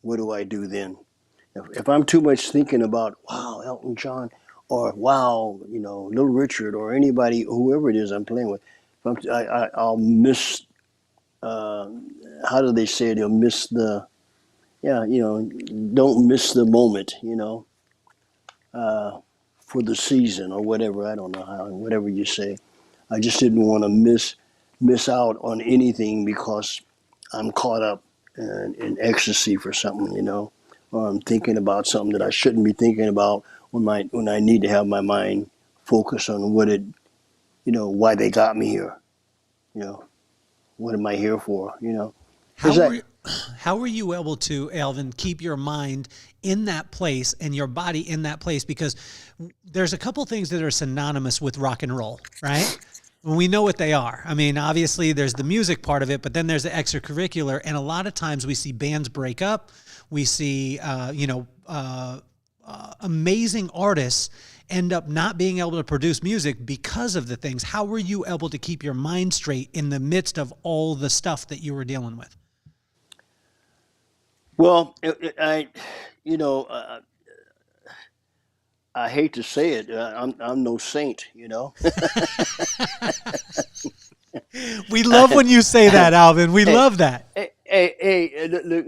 S2: what do I do then? If I'm too much thinking about, wow, Elton John, or wow, Little Richard, or anybody, whoever it is I'm playing with, I'll miss. Uh, how do they say it? You'll miss the, yeah, don't miss the moment. Uh, for the season or whatever. I don't know how, whatever you say. I just didn't want to miss out on anything because I'm caught up in ecstasy for something, or I'm thinking about something that I shouldn't be thinking about, when I need to have my mind focused on why they got me here. You know, what am I here for? Is
S1: How
S2: that
S1: were how were you able to, Alvin, keep your mind in that place and your body in that place? Because there's a couple things that are synonymous with rock and roll, right? We know what they are. I mean, obviously there's the music part of it, but then there's the extracurricular. And a lot of times we see bands break up. We see, amazing artists end up not being able to produce music because of the things. How were you able to keep your mind straight in the midst of all the stuff that you were dealing with?
S2: well, you know, I hate to say it. I'm no saint.
S1: We love when you say that, Alvin. We
S2: Hey,
S1: love that.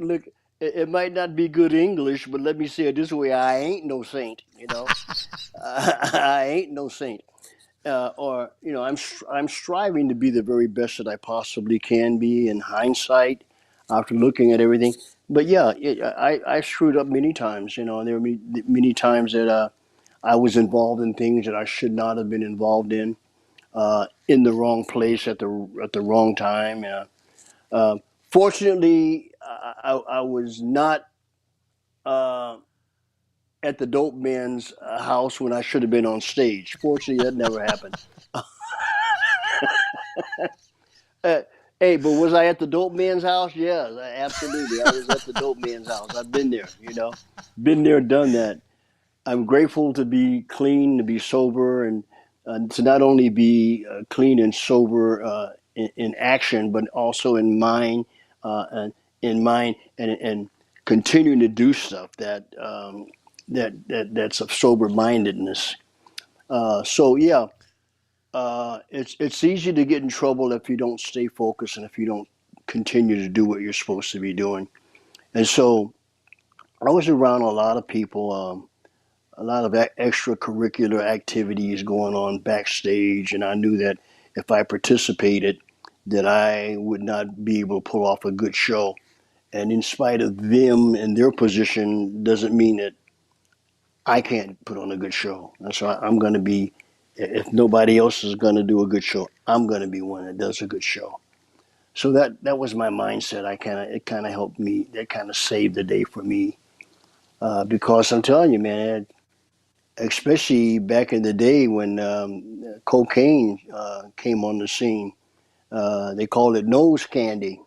S2: look. It might not be good English, but let me say it this way: I ain't no saint. I ain't no saint. Or I'm striving to be the very best that I possibly can be in hindsight, after looking at everything. But yeah, I screwed up many times. There were many times that I was involved in things that I should not have been involved in the wrong place at the wrong time. Uh, Fortunately, I was not uh, at the dope man's house when I should have been on stage. Fortunately, that never happened. Uh, hey, but was I at the dope man's house? Yes, absolutely. I was at the dope man's house. I've been there. Been there, done that. I'm grateful to be clean, to be sober, and to not only be clean and sober in action, but also in mind, and and continuing to do stuff that's of sober mindedness. So yeah, it's easy to get in trouble if you don't stay focused and if you don't continue to do what you're supposed to be doing. And so I was around a lot of people. A lot of extracurricular activities going on backstage, and I knew that if I participated, that I would not be able to pull off a good show. And in spite of them and their position, doesn't mean that I can't put on a good show. And so I'm going to be, if nobody else is going to do a good show, I'm going to be one that does a good show. So that was my mindset. It kind of helped me. That kind of saved the day for me, because I'm telling you, man, especially back in the day when cocaine came on the scene. They called it nose candy,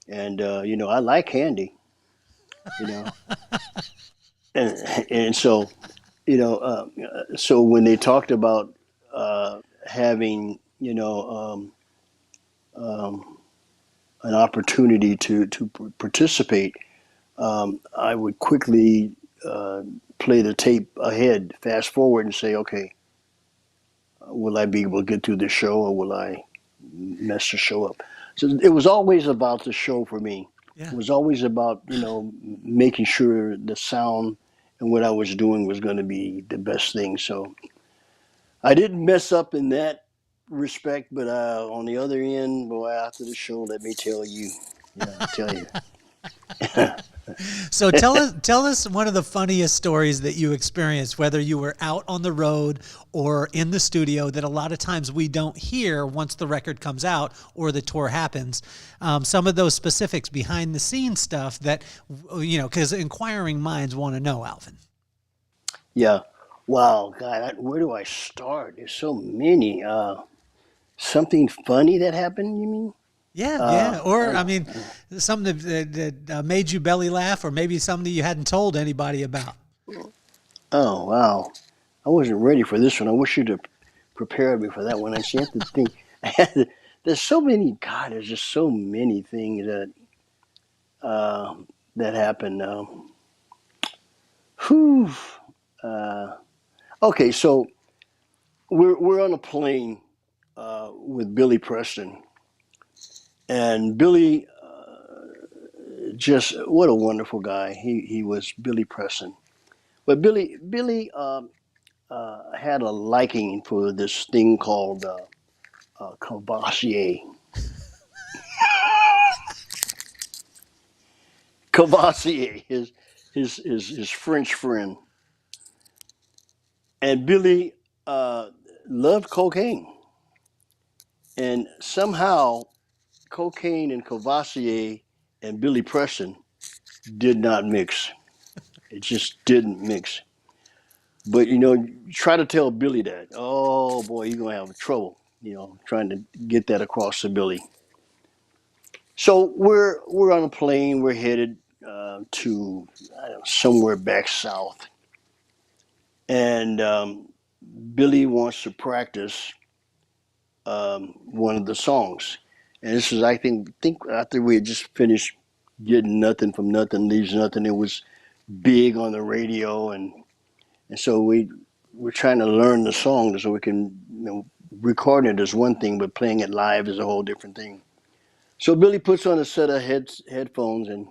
S2: and I like candy, you know, and so so when they talked about having um, an opportunity to participate, I would quickly play the tape ahead, fast forward, and say, okay, will I be able to get through the show, or will I mess the show up? So it was always about the show for me.
S1: Yeah.
S2: It was always about making sure the sound and what I was doing was going to be the best thing. So I didn't mess up in that respect, but on the other end, boy, after the show, let me tell you, tell you.
S1: So tell us one of the funniest stories that you experienced, whether you were out on the road or in the studio, that a lot of times we don't hear once the record comes out or the tour happens. Some of those specifics behind the scenes stuff that, because inquiring minds want to know, Alvin.
S2: Yeah. Wow, God, where do I start? There's so many. Something funny that happened, you mean?
S1: Yeah,
S2: Uh,
S1: yeah. Or,
S2: uh,
S1: I mean, something that made you belly laugh, or maybe something you hadn't told anybody about.
S2: oh, wow. I wasn't ready for this one. I wish you'd have prepared me for that one. I see, I have to think. There's so many, God, there's just so many things uh, that happen. Whew. Uh, okay, so we're on a plane with Billy Preston. And Billy, just what a wonderful guy. He was Billy Preston. But Billy had a liking for this thing called Cavassier. Cavassier, his French friend. And Billy loved cocaine, and somehow cocaine and Cavassier and Billy Preston did not mix. It just didn't mix. But you try to tell Billy that, oh boy, you're gonna have trouble. Trying to get that across to Billy. So we're on a plane. We're headed to I don't know, somewhere back south, and Billy wants to practice one of the songs. And this is, I think after we had just finished getting Nothing from Nothing Leaves Nothing. It was big on the radio, and so we're trying to learn the song so we can record it is one thing, but playing it live is a whole different thing. So Billy puts on a set of headphones, and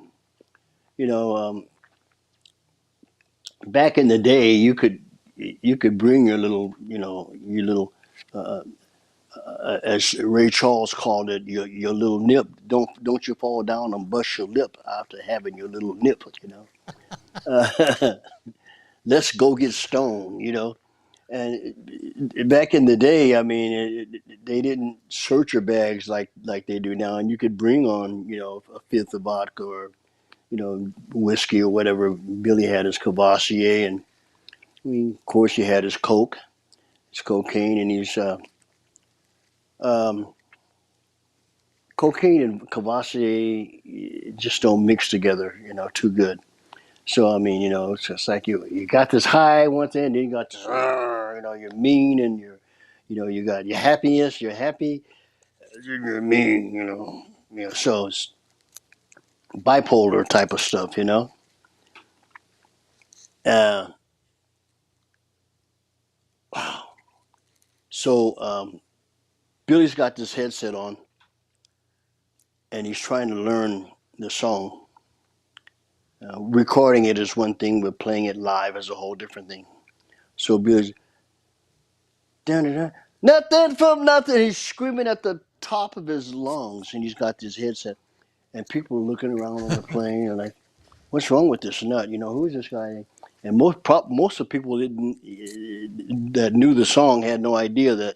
S2: you know, back in the day, you could bring your little, uh, as Ray Charles called it, your little nip. Don't you fall down and bust your lip after having your little nip. Let's go get stoned. And back in the day, I mean, they didn't search your bags like they do now, and you could bring on, a fifth of vodka or, whiskey or whatever. Billy had his Cavassier, and of course, he had his coke, his cocaine, and his um, cocaine and Cavassier just don't mix together, too good. So I mean, it's just like you got this high one thing, then you got this, you're mean, and you got your happiness, you're happy, you're mean, So it's bipolar type of stuff. Uh, so Billy's got this headset on, and he's trying to learn the song. Recording it is one thing, but playing it live is a whole different thing. So Billy's dun, dun, dun, nothing from nothing. He's screaming at the top of his lungs, and he's got this headset. And people are looking around on the plane and like, what's wrong with this nut? Who is this guy? And most of the people that knew the song had no idea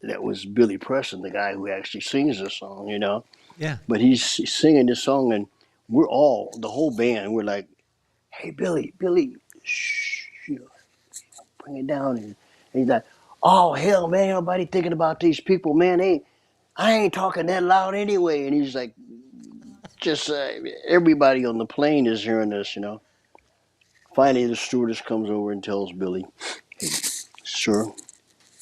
S2: that was Billy Preston, the guy who actually sings the song.
S1: Yeah.
S2: But he's singing this song, and we're all, the whole band, we're like, hey, Billy, shh, bring it down. And he's like, oh, hell, man, ain't nobody thinking about these people, man. I ain't talking that loud anyway. And he's like, just everybody on the plane is hearing this. Finally, the stewardess comes over and tells Billy, hey, sir,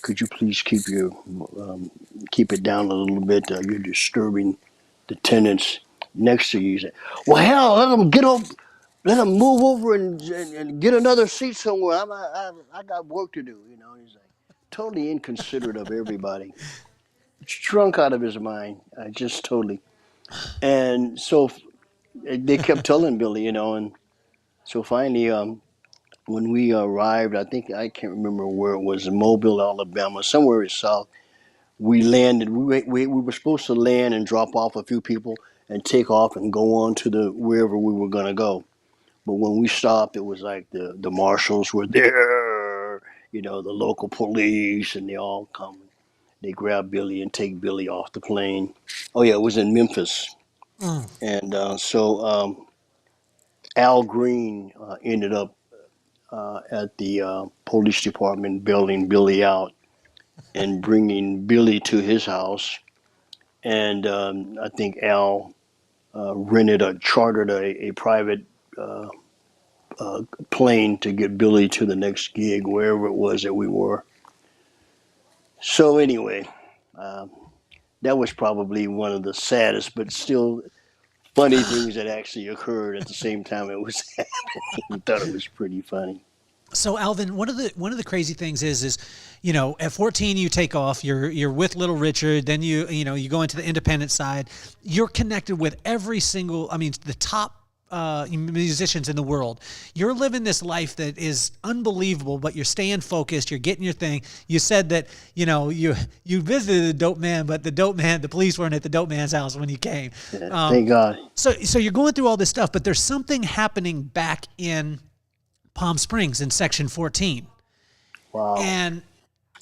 S2: could you please keep it down a little bit? You're disturbing the tenants next to you. He said, well, hell, let them move over and get another seat somewhere. I got work to do. He's like totally inconsiderate of everybody, drunk out of his mind, just totally. And so they kept telling Billy, and so finally, when we arrived, I can't remember where it was, in Mobile, Alabama, somewhere in South. We landed. We were supposed to land and drop off a few people and take off and go on to the wherever we were going to go. But when we stopped, it was like the marshals were there, the local police, and they all come. They grab Billy and take Billy off the plane. Oh yeah, it was in Memphis,
S1: Mm.
S2: and so Al Green ended up at the police department bailing Billy out and bringing Billy to his house. And I think Al chartered a private uh, plane to get Billy to the next gig, wherever it was that we were. So anyway, uh, that was probably one of the saddest, but still funny things that actually occurred at the same time it was happening. We thought it was pretty funny.
S1: So Alvin, one of the crazy things is at 14 you take off. You're with Little Richard. Then you go into the independent side. You're connected with every single. I mean, the top musicians in the world. You're living this life that is unbelievable, but you're staying focused. You're getting your thing. You said that you visited the dope man, but the police weren't at the dope man's house when you came.
S2: Thank God.
S1: So you're going through all this stuff, but there's something happening back in Palm Springs in Section 14.
S2: Wow.
S1: And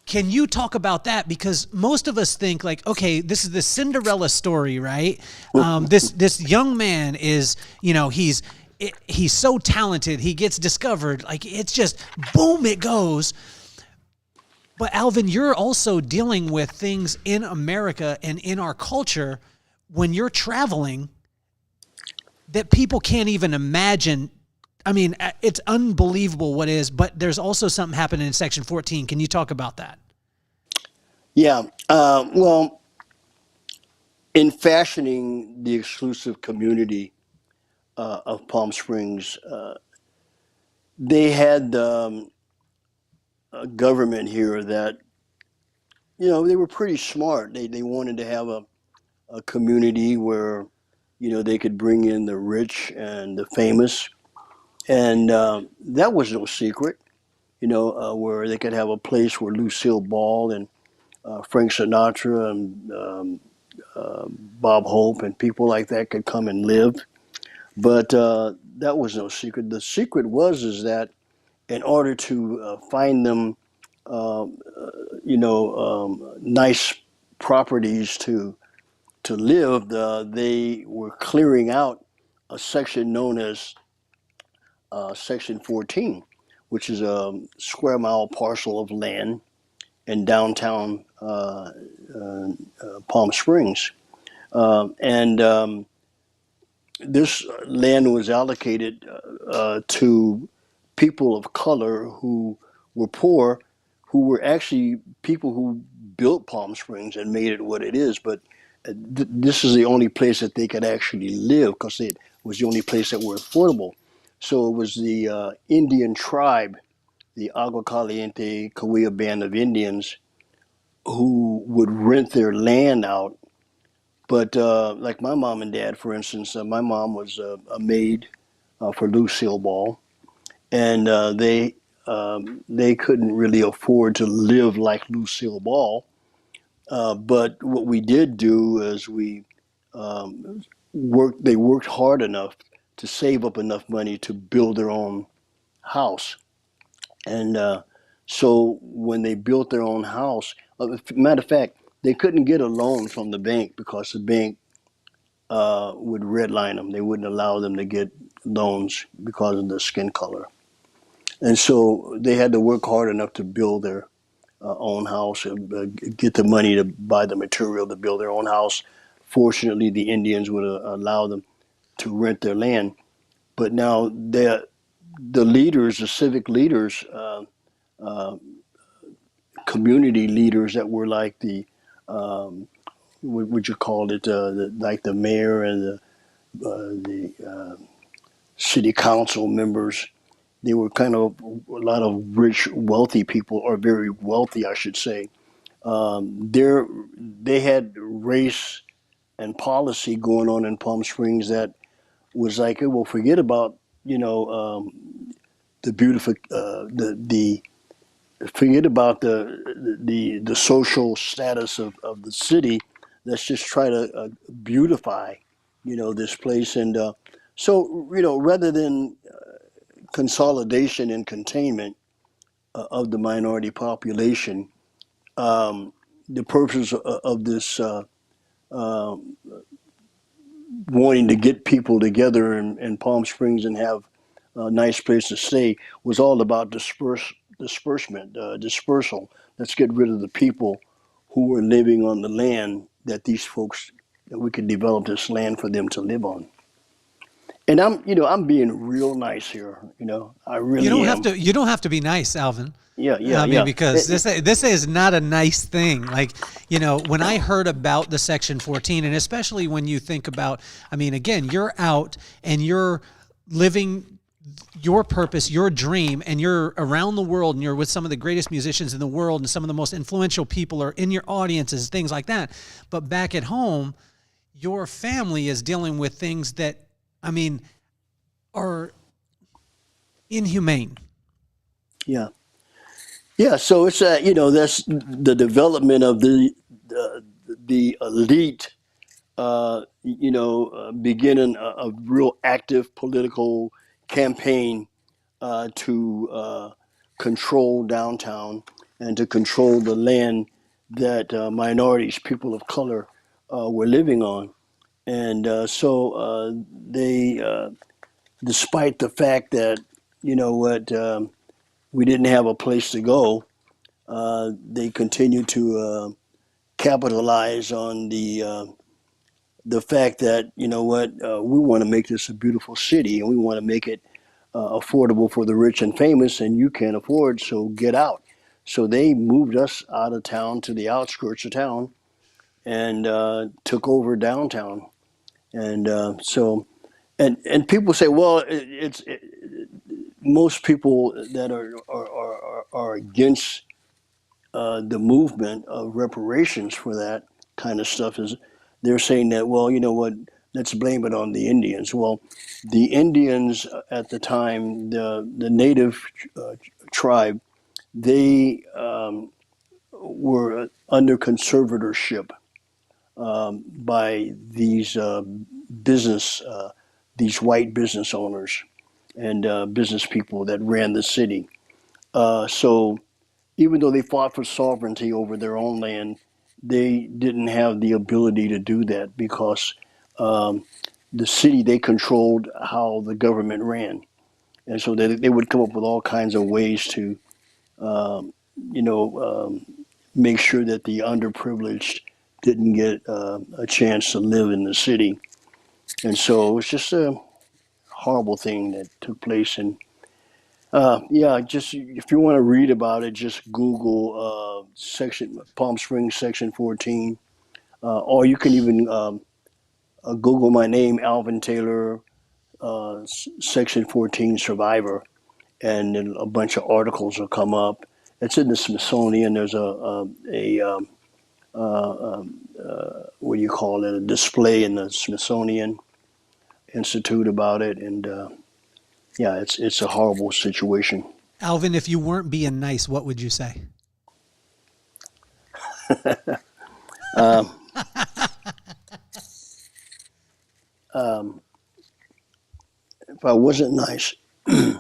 S1: can you talk about that? Because most of us think like, okay, this is the Cinderella story, right? This young man is, he's so talented. He gets discovered. Like it's just boom, it goes. But Alvin, you're also dealing with things in America and in our culture when you're traveling that people can't even imagine. I mean, it's unbelievable what is, but there's also something happening in Section 14. Can you talk about that?
S2: Yeah. Well, in fashioning the exclusive community of Palm Springs, they had a government here that, they were pretty smart. They wanted to have a community where, they could bring in the rich and the famous. And that was no secret, where they could have a place where Lucille Ball and Frank Sinatra and Bob Hope and people like that could come and live. But that was no secret. The secret was is that in order to find them, uh, nice properties to live, they were clearing out a section known as Section 14, which is a square mile parcel of land in downtown Palm Springs. And This land was allocated to people of color who were poor, who were actually people who built Palm Springs and made it what it is. But this is the only place that they could actually live because it was the only place that were affordable. So it was the Indian tribe, the Agua Caliente Cahuilla Band of Indians, who would rent their land out. But like my mom and dad, for instance, my mom was a maid for Lucille Ball, and they couldn't really afford to live like Lucille Ball. But what we did do is we worked. They worked hard enough to save up enough money to build their own house. And so when they built their own house, matter of fact, they couldn't get a loan from the bank because the bank would redline them. They wouldn't allow them to get loans because of their skin color. And so they had to work hard enough to build their own house and get the money to buy the material to build their own house. Fortunately, the Indians would allow them to rent their land. But now the leaders, the civic leaders, uh, community leaders that were like the what would you call it, like the mayor and the city council members. They were kind of a lot of rich, wealthy people, or very wealthy, I should say. They had race and policy going on in Palm Springs that was like, well, forget about the beautiful the forget about the social status of the city. Let's just try to beautify, this place. And so, rather than consolidation and containment of the minority population, um, the purpose of this uh, wanting to get people together in Palm Springs and have a nice place to stay was all about dispersal. Let's get rid of the people who were living on the land that we could develop this land for them to live on. And I'm being real nice here. I
S1: You
S2: really
S1: don't have
S2: am.
S1: to. You don't have to be nice, Alvin.
S2: Yeah, yeah,
S1: I mean,
S2: yeah.
S1: because this is not a nice thing. Like, when I heard about the Section 14, and especially when you think about, I mean, again, you're out and you're living your purpose, your dream, and you're around the world and you're with some of the greatest musicians in the world and some of the most influential people are in your audiences, things like that. But back at home, your family is dealing with things that, I mean, are inhumane.
S2: Yeah. Yeah, so it's that's the development of the elite, beginning a real active political campaign to control downtown and to control the land that minorities, people of color, were living on. And they, despite the fact that, we didn't have a place to go, they continued to capitalize on the fact that, we want to make this a beautiful city and we want to make it affordable for the rich and famous, and you can't afford, so get out. So they moved us out of town to the outskirts of town and took over downtown. And and people say, well, most people that are against the movement of reparations for that kind of stuff is they're saying that, well, you know what, let's blame it on the Indians. Well, the Indians at the time, the native tribe, they were under conservatorship by business, these white business owners and business people that ran the city. So even though they fought for sovereignty over their own land, they didn't have the ability to do that because the city, they controlled how the government ran. And so they would come up with all kinds of ways to, you know, make sure that the underprivileged didn't get a chance to live in the city. And so it was just a horrible thing that took place. And yeah, just if you want to read about it, just Google section Palm Springs Section 14, or you can even Google my name, Alvin Taylor, Section 14 Survivor, and then a bunch of articles will come up. It's in the Smithsonian. There's what do you call it, a display in the Smithsonian Institute about it, and yeah, it's a horrible situation.
S1: Alvin, if you weren't being nice, what would you say?
S2: Um, um, if I wasn't nice, you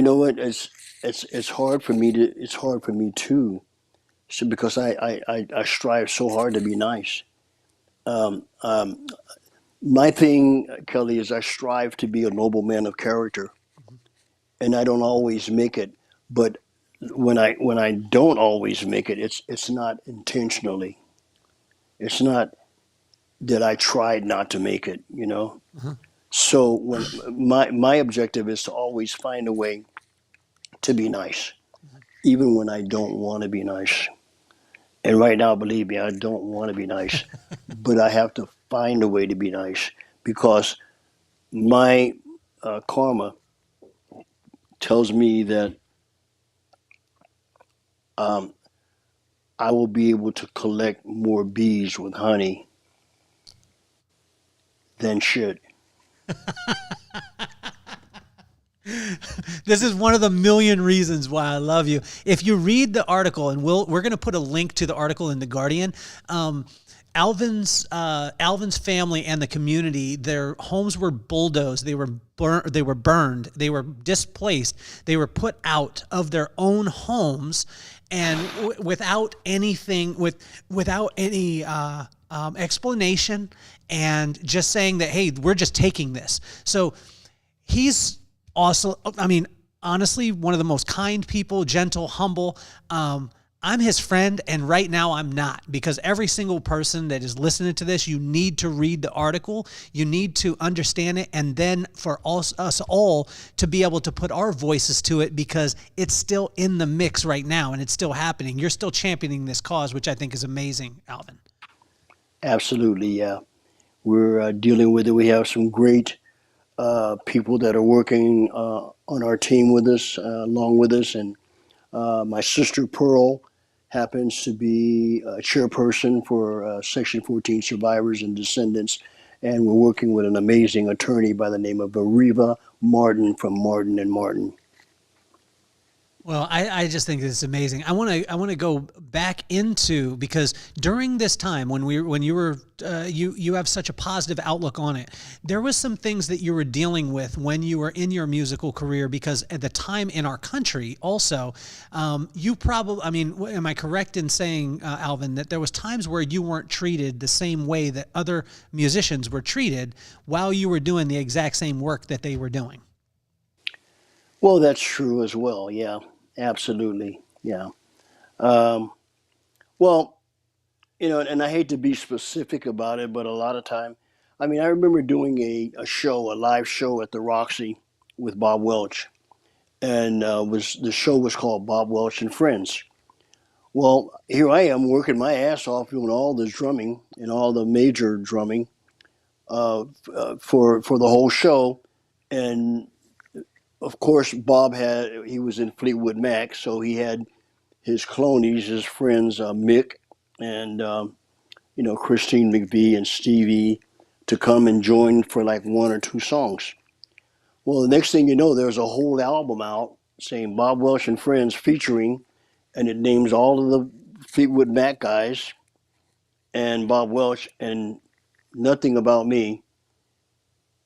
S2: know what? It's hard for me to. It's hard for me too, so because I strive so hard to be nice. Um, um, my thing, Kelly, is I strive to be a noble man of character, and I don't always make it. But when I don't always make it, it's not intentionally. It's not that I tried not to make it.
S1: Uh-huh.
S2: So when my objective is to always find a way to be nice, even when I don't want to be nice. And right now, believe me, I don't want to be nice, but I have to find a way to be nice because my karma tells me that um, I will be able to collect more bees with honey than shit.
S1: This is one of the million reasons why I love you. If you read the article, and we're going to put a link to the article in the Guardian. Alvin's family and the community, their homes were bulldozed. They were burned. They were displaced. They were put out of their own homes, and without anything, without any explanation, and just saying that, hey, we're just taking this. So he's also, I mean, honestly, one of the most kind people, gentle, humble. I'm his friend, and right now I'm not, because every single person that is listening to this, you need to read the article, you need to understand it, and then for us all to be able to put our voices to it, because it's still in the mix right now, and it's still happening. You're still championing this cause, which I think is amazing, Alvin.
S2: Absolutely, yeah. We're dealing with it. We have some great people that are working on our team with us, along with us, and my sister Pearl happens to be a chairperson for Section 14 survivors and descendants, and we're working with an amazing attorney by the name of Ariva Martin from Martin and Martin.
S1: Well, I just think it's amazing. I want to go back into because during this time when you were you have such a positive outlook on it, there was some things that you were dealing with when you were in your musical career because at the time in our country also, you probably, I mean, am I correct in saying, Alvin, that there was times where you weren't treated the same way that other musicians were treated while you were doing the exact same work that they were doing?
S2: Well, that's true as well. Yeah, absolutely. Yeah. Um, well, and I hate to be specific about it, but a lot of time, I mean, I remember doing a show, a live show at the Roxy with Bob Welch, and was the show was called Bob Welch and Friends. Well, here I am working my ass off doing all this drumming and all the major drumming for the whole show, and of course Bob he was in Fleetwood Mac, so he had his cronies, his friends Mick and Christine McVie and Stevie to come and join for like one or two songs. Well, the next thing you know, there's a whole album out saying Bob Welch and Friends featuring, and it names all of the Fleetwood Mac guys and Bob Welch and nothing about me.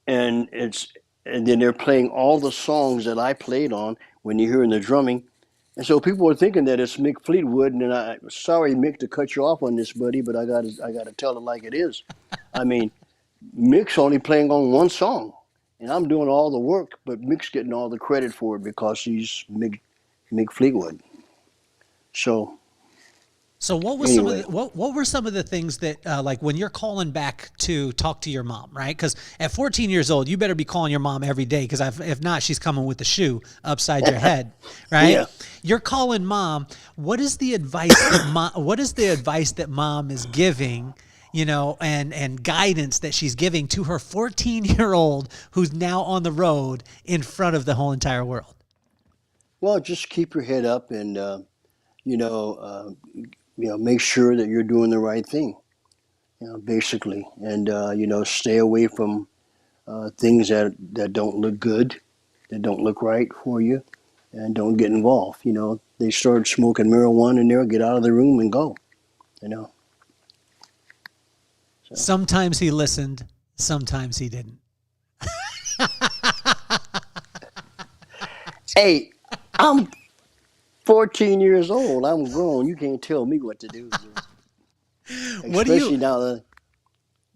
S2: And then they're playing all the songs that I played on when you're hearing the drumming. And so people are thinking that it's Mick Fleetwood, and I sorry Mick to cut you off on this, buddy, but I gotta tell it like it is. I mean, Mick's only playing on one song, and I'm doing all the work, but Mick's getting all the credit for it because he's Mick Fleetwood. So
S1: So what was some of
S2: anyway,
S1: the, what were some of the things that like when you're calling back to talk to your mom, right? Because at 14 years old, you better be calling your mom every day because if not, she's coming with the shoe upside your head, right?
S2: yeah.
S1: You're calling mom. What is the advice that what is the advice that mom is giving? And guidance that she's giving to her 14-year-old who's now on the road in front of the whole entire world.
S2: Well, just keep your head up and you know, uh, make sure that you're doing the right thing. Basically, and stay away from things that don't look good, that don't look right for you, and don't get involved. They start smoking marijuana in there, get out of the room and go. You know, so
S1: Sometimes he listened, sometimes he didn't.
S2: hey, I'm 14 years old. I'm grown. You can't tell me what to do.
S1: What do you?
S2: Especially now that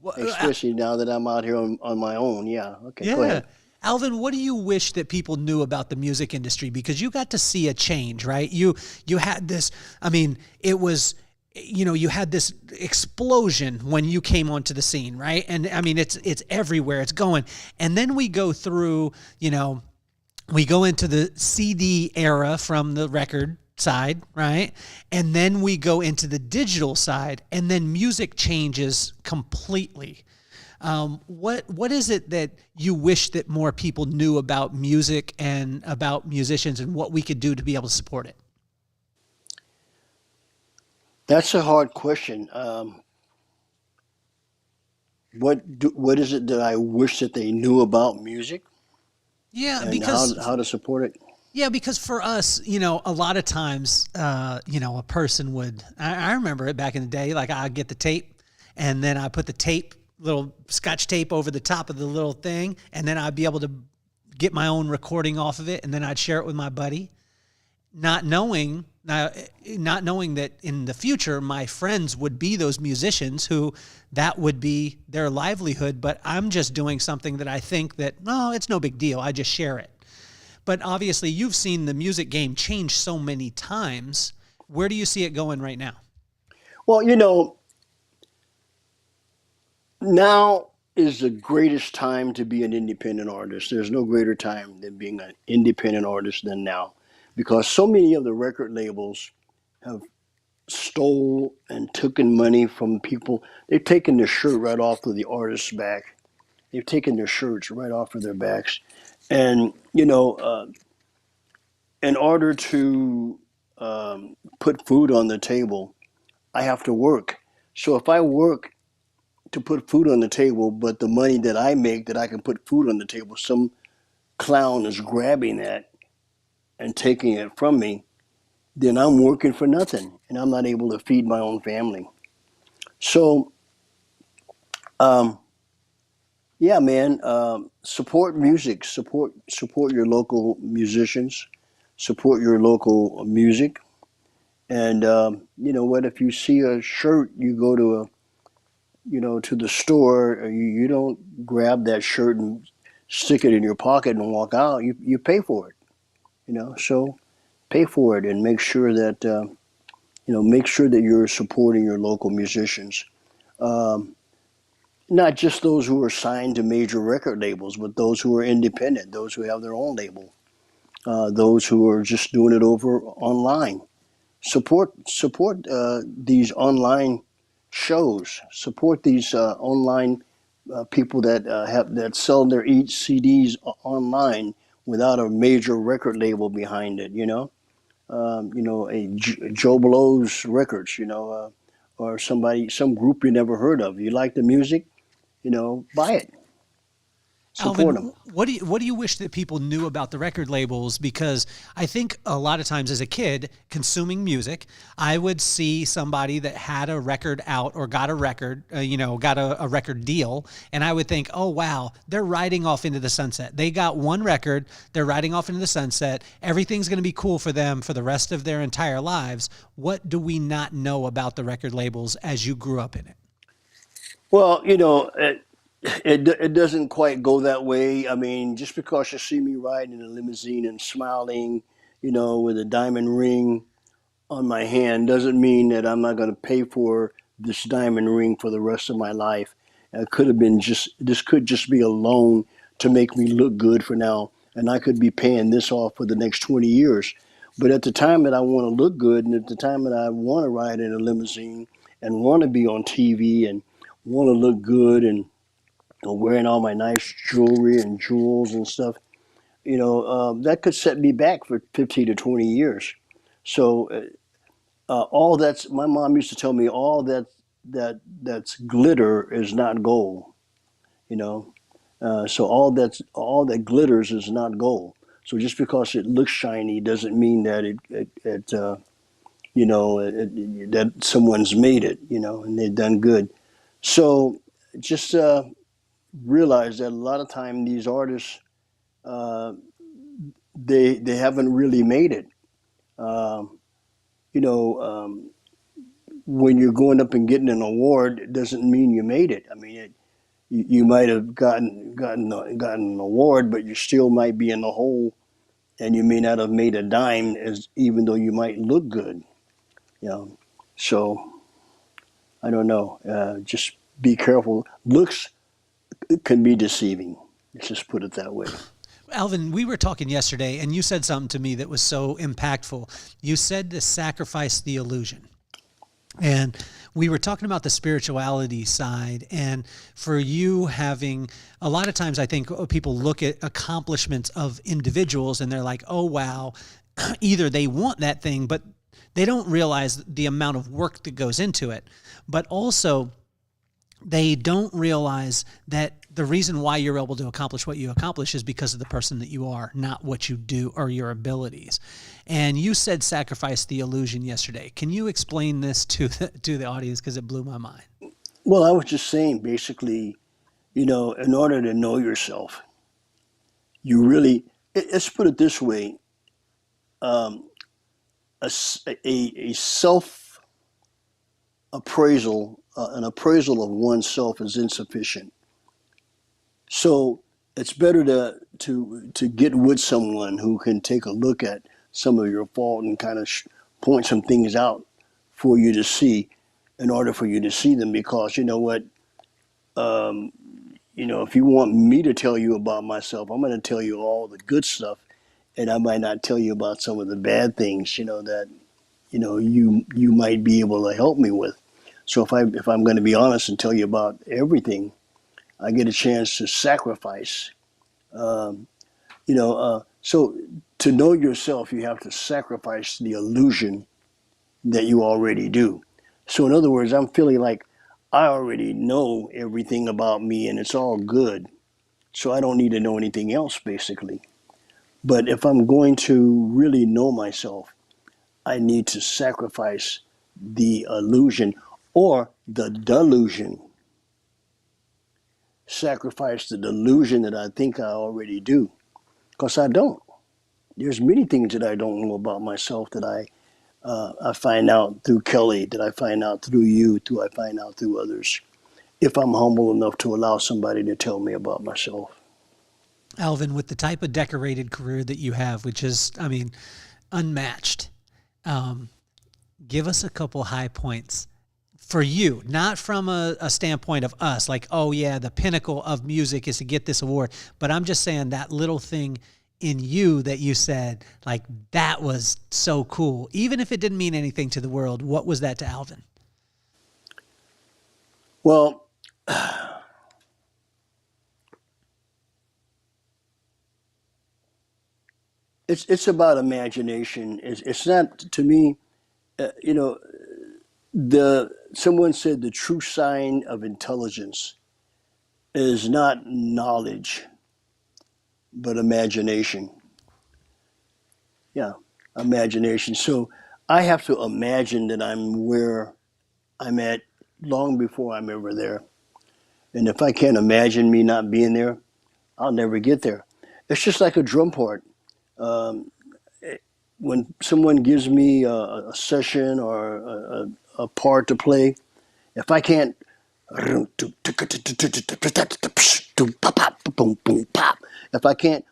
S1: Wha- uh,
S2: especially now that I'm out here on my own. Yeah. Okay. Go
S1: Yeah.
S2: ahead.
S1: Alvin, what do you wish that people knew about the music industry? Because you got to see a change, right? You had this, I mean, it was, you had this explosion when you came onto the scene, right? And I mean, it's everywhere, it's going. And then we go through, we go into the CD era from the record side, right? And then we go into the digital side, and then music changes completely. What is it that you wish that more people knew about music and about musicians and what we could do to be able to support it?
S2: That's a hard question. What is it that I wish that they knew about music
S1: Yeah,
S2: and
S1: because
S2: how to support it?
S1: for us, a lot of times, a person would. I remember it back in the day. Like I get the tape, and then I put the tape, little scotch tape over the top of the little thing, and then I'd be able to get my own recording off of it, and then I'd share it with my buddy, not knowing not knowing that in the future my friends would be those musicians who that would be their livelihood, but I'm just doing something that I think that no, it's no big deal. I just share it. But obviously you've seen the music game change so many times. Where do you see it going right now?
S2: Well, now is the greatest time to be an independent artist. There's no greater time than being an independent artist than now, because so many of the record labels have stole and taken money from people. They've taken the shirt right off of the artist's back. They've taken their shirts right off of their backs, and in order to put food on the table, I have to work. So if I work to put food on the table, but the money that I make that I can put food on the table, some clown is grabbing that and taking it from me, then I'm working for nothing and I'm not able to feed my own family. So, um, yeah, man, support music, support your local musicians, support your local music. And you know what? If you see a shirt, you go to to the store. You don't grab that shirt and stick it in your pocket and walk out. You pay for it. So pay for it and make sure that make sure that you're supporting your local musicians. Um, Not just those who are signed to major record labels, but those who are independent, those who have their own label, those who are just doing it over online. Support these online shows. Support these online people that have that sell their each CDs online without a major record label behind it. Joe Blow's records. Or some group you never heard of. You like the music, buy it, support them.
S1: Alvin, what do you wish that people knew about the record labels? Because I think a lot of times as a kid consuming music, I would see somebody that had a record out or got a record, got a record deal, and I would think, oh wow, they're riding off into the sunset. They got one record, they're riding off into the sunset. Everything's going to be cool for them for the rest of their entire lives. What do we not know about the record labels as you grew up in it?
S2: Well, it doesn't quite go that way. I mean, just because you see me riding in a limousine and smiling, with a diamond ring on my hand, doesn't mean that I'm not going to pay for this diamond ring for the rest of my life. It could have been this could just be a loan to make me look good for now, and I could be paying this off for the next 20 years. But at the time that I want to look good, and at the time that I want to ride in a limousine and want to be on TV and want to look good and wearing all my nice jewelry and jewels and stuff, that could set me back for 15 to 20 years. So all that's my mom used to tell me all that's glitter is not gold. You know, so all that glitters is not gold. So just because it looks shiny doesn't mean that that someone's made it. And they've done good. So just realize that a lot of time these artists uh, they haven't really made it. Um, you know, when you're going up and getting an award, it doesn't mean you made it. I mean, you might have gotten an award, but you still might be in the hole, and you may not have made a dime, as even though you might look good. You know, so I don't know. Just be careful. Looks can be deceiving. Let's just put it that way.
S1: Alvin, we were talking yesterday, and you said something to me that was so impactful. You said to sacrifice the illusion. And we were talking about the spirituality side. And for you having, a lot of times I think people look at accomplishments of individuals and they're like, oh, wow, either they want that thing, but they don't realize the amount of work that goes into it. But also, they don't realize that the reason why you're able to accomplish what you accomplish is because of the person that you are, not what you do or your abilities. And you said sacrifice the illusion yesterday. Can you explain this to the audience, because it blew my mind?
S2: Well, I was just saying, basically, in order to know yourself, you really, let's put it this way, um, a self appraisal, an appraisal of oneself is insufficient. So it's better to get with someone who can take a look at some of your fault and kind of point some things out for you to see, in order for you to see them. Because you know what, if you want me to tell you about myself, I'm going to tell you all the good stuff, and I might not tell you about some of the bad things. That you might be able to help me with. So if I'm going to be honest and tell you about everything, I get a chance to sacrifice. Um, so to know yourself, you have to sacrifice the illusion that you already do. So in other words, I'm feeling like I already know everything about me and it's all good. So I don't need to know anything else, basically. But if I'm going to really know myself, I need to sacrifice the illusion or the delusion. Sacrifice the delusion that I think I already do, because I don't. There's many things that I don't know about myself that I find out through Kelly, that I find out through you, I find out through others. If I'm humble enough to allow somebody to tell me about myself.
S1: Alvin, with the type of decorated career that you have, which is, I mean, unmatched, um, give us a couple high points for you, not from a standpoint of us, like, oh yeah, the pinnacle of music is to get this award. But I'm just saying that little thing in you that you said, like, that was so cool. Even if it didn't mean anything to the world, what was that to Alvin?
S2: Well, it's about imagination. It's not to me. You know, the someone said the true sign of intelligence is not knowledge, but imagination. Yeah, imagination. So I have to imagine that I'm where I'm at long before I'm ever there. And if I can't imagine me not being there, I'll never get there. It's just like a drum part. Um, when someone gives me a session or a part to play, if I can't, if I can't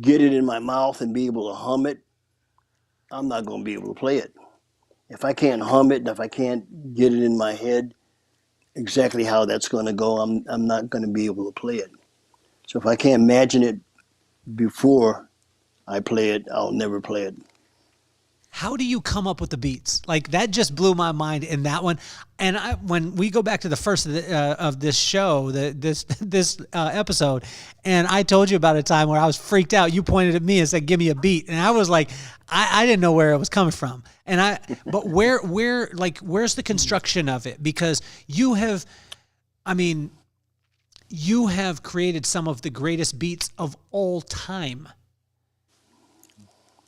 S2: get it in my mouth and be able to hum it, I'm not going to be able to play it. If I can't hum it, and if I can't get it in my head exactly how that's going to go, I'm not going to be able to play it. So if I can't imagine it before I play it, I'll never play it.
S1: How do you come up with the beats? Like, that just blew my mind in that one. And when we go back to the first of this show, this episode, and I told you about a time where I was freaked out. You pointed at me and said, "Give me a beat," and I was like, I didn't know where it was coming from. But where's the construction of it? Because you have, I mean, you have created some of the greatest beats of all time.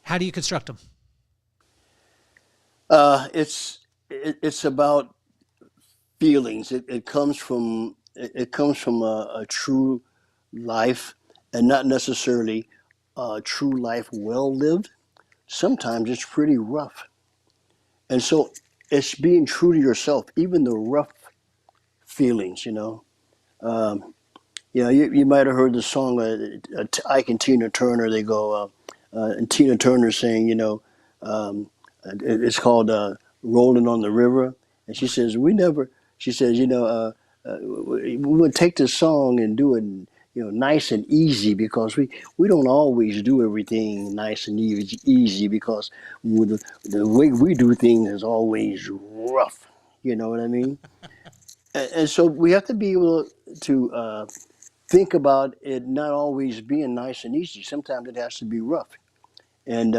S1: How do you construct them?
S2: It's about feelings. It comes from a true life, and not necessarily a true life well lived. Sometimes it's pretty rough, and so it's being true to yourself, even the rough feelings. Um, you might have heard the song Ike and Tina Turner. They go, and Tina Turner saying, it's called "Rolling on the River," and she says, "We never." She says, we would take this song and do it, nice and easy, because we don't always do everything nice and easy, because the way we do things is always rough. You know what I mean? And so we have to be able to think about it not always being nice and easy. Sometimes it has to be rough. And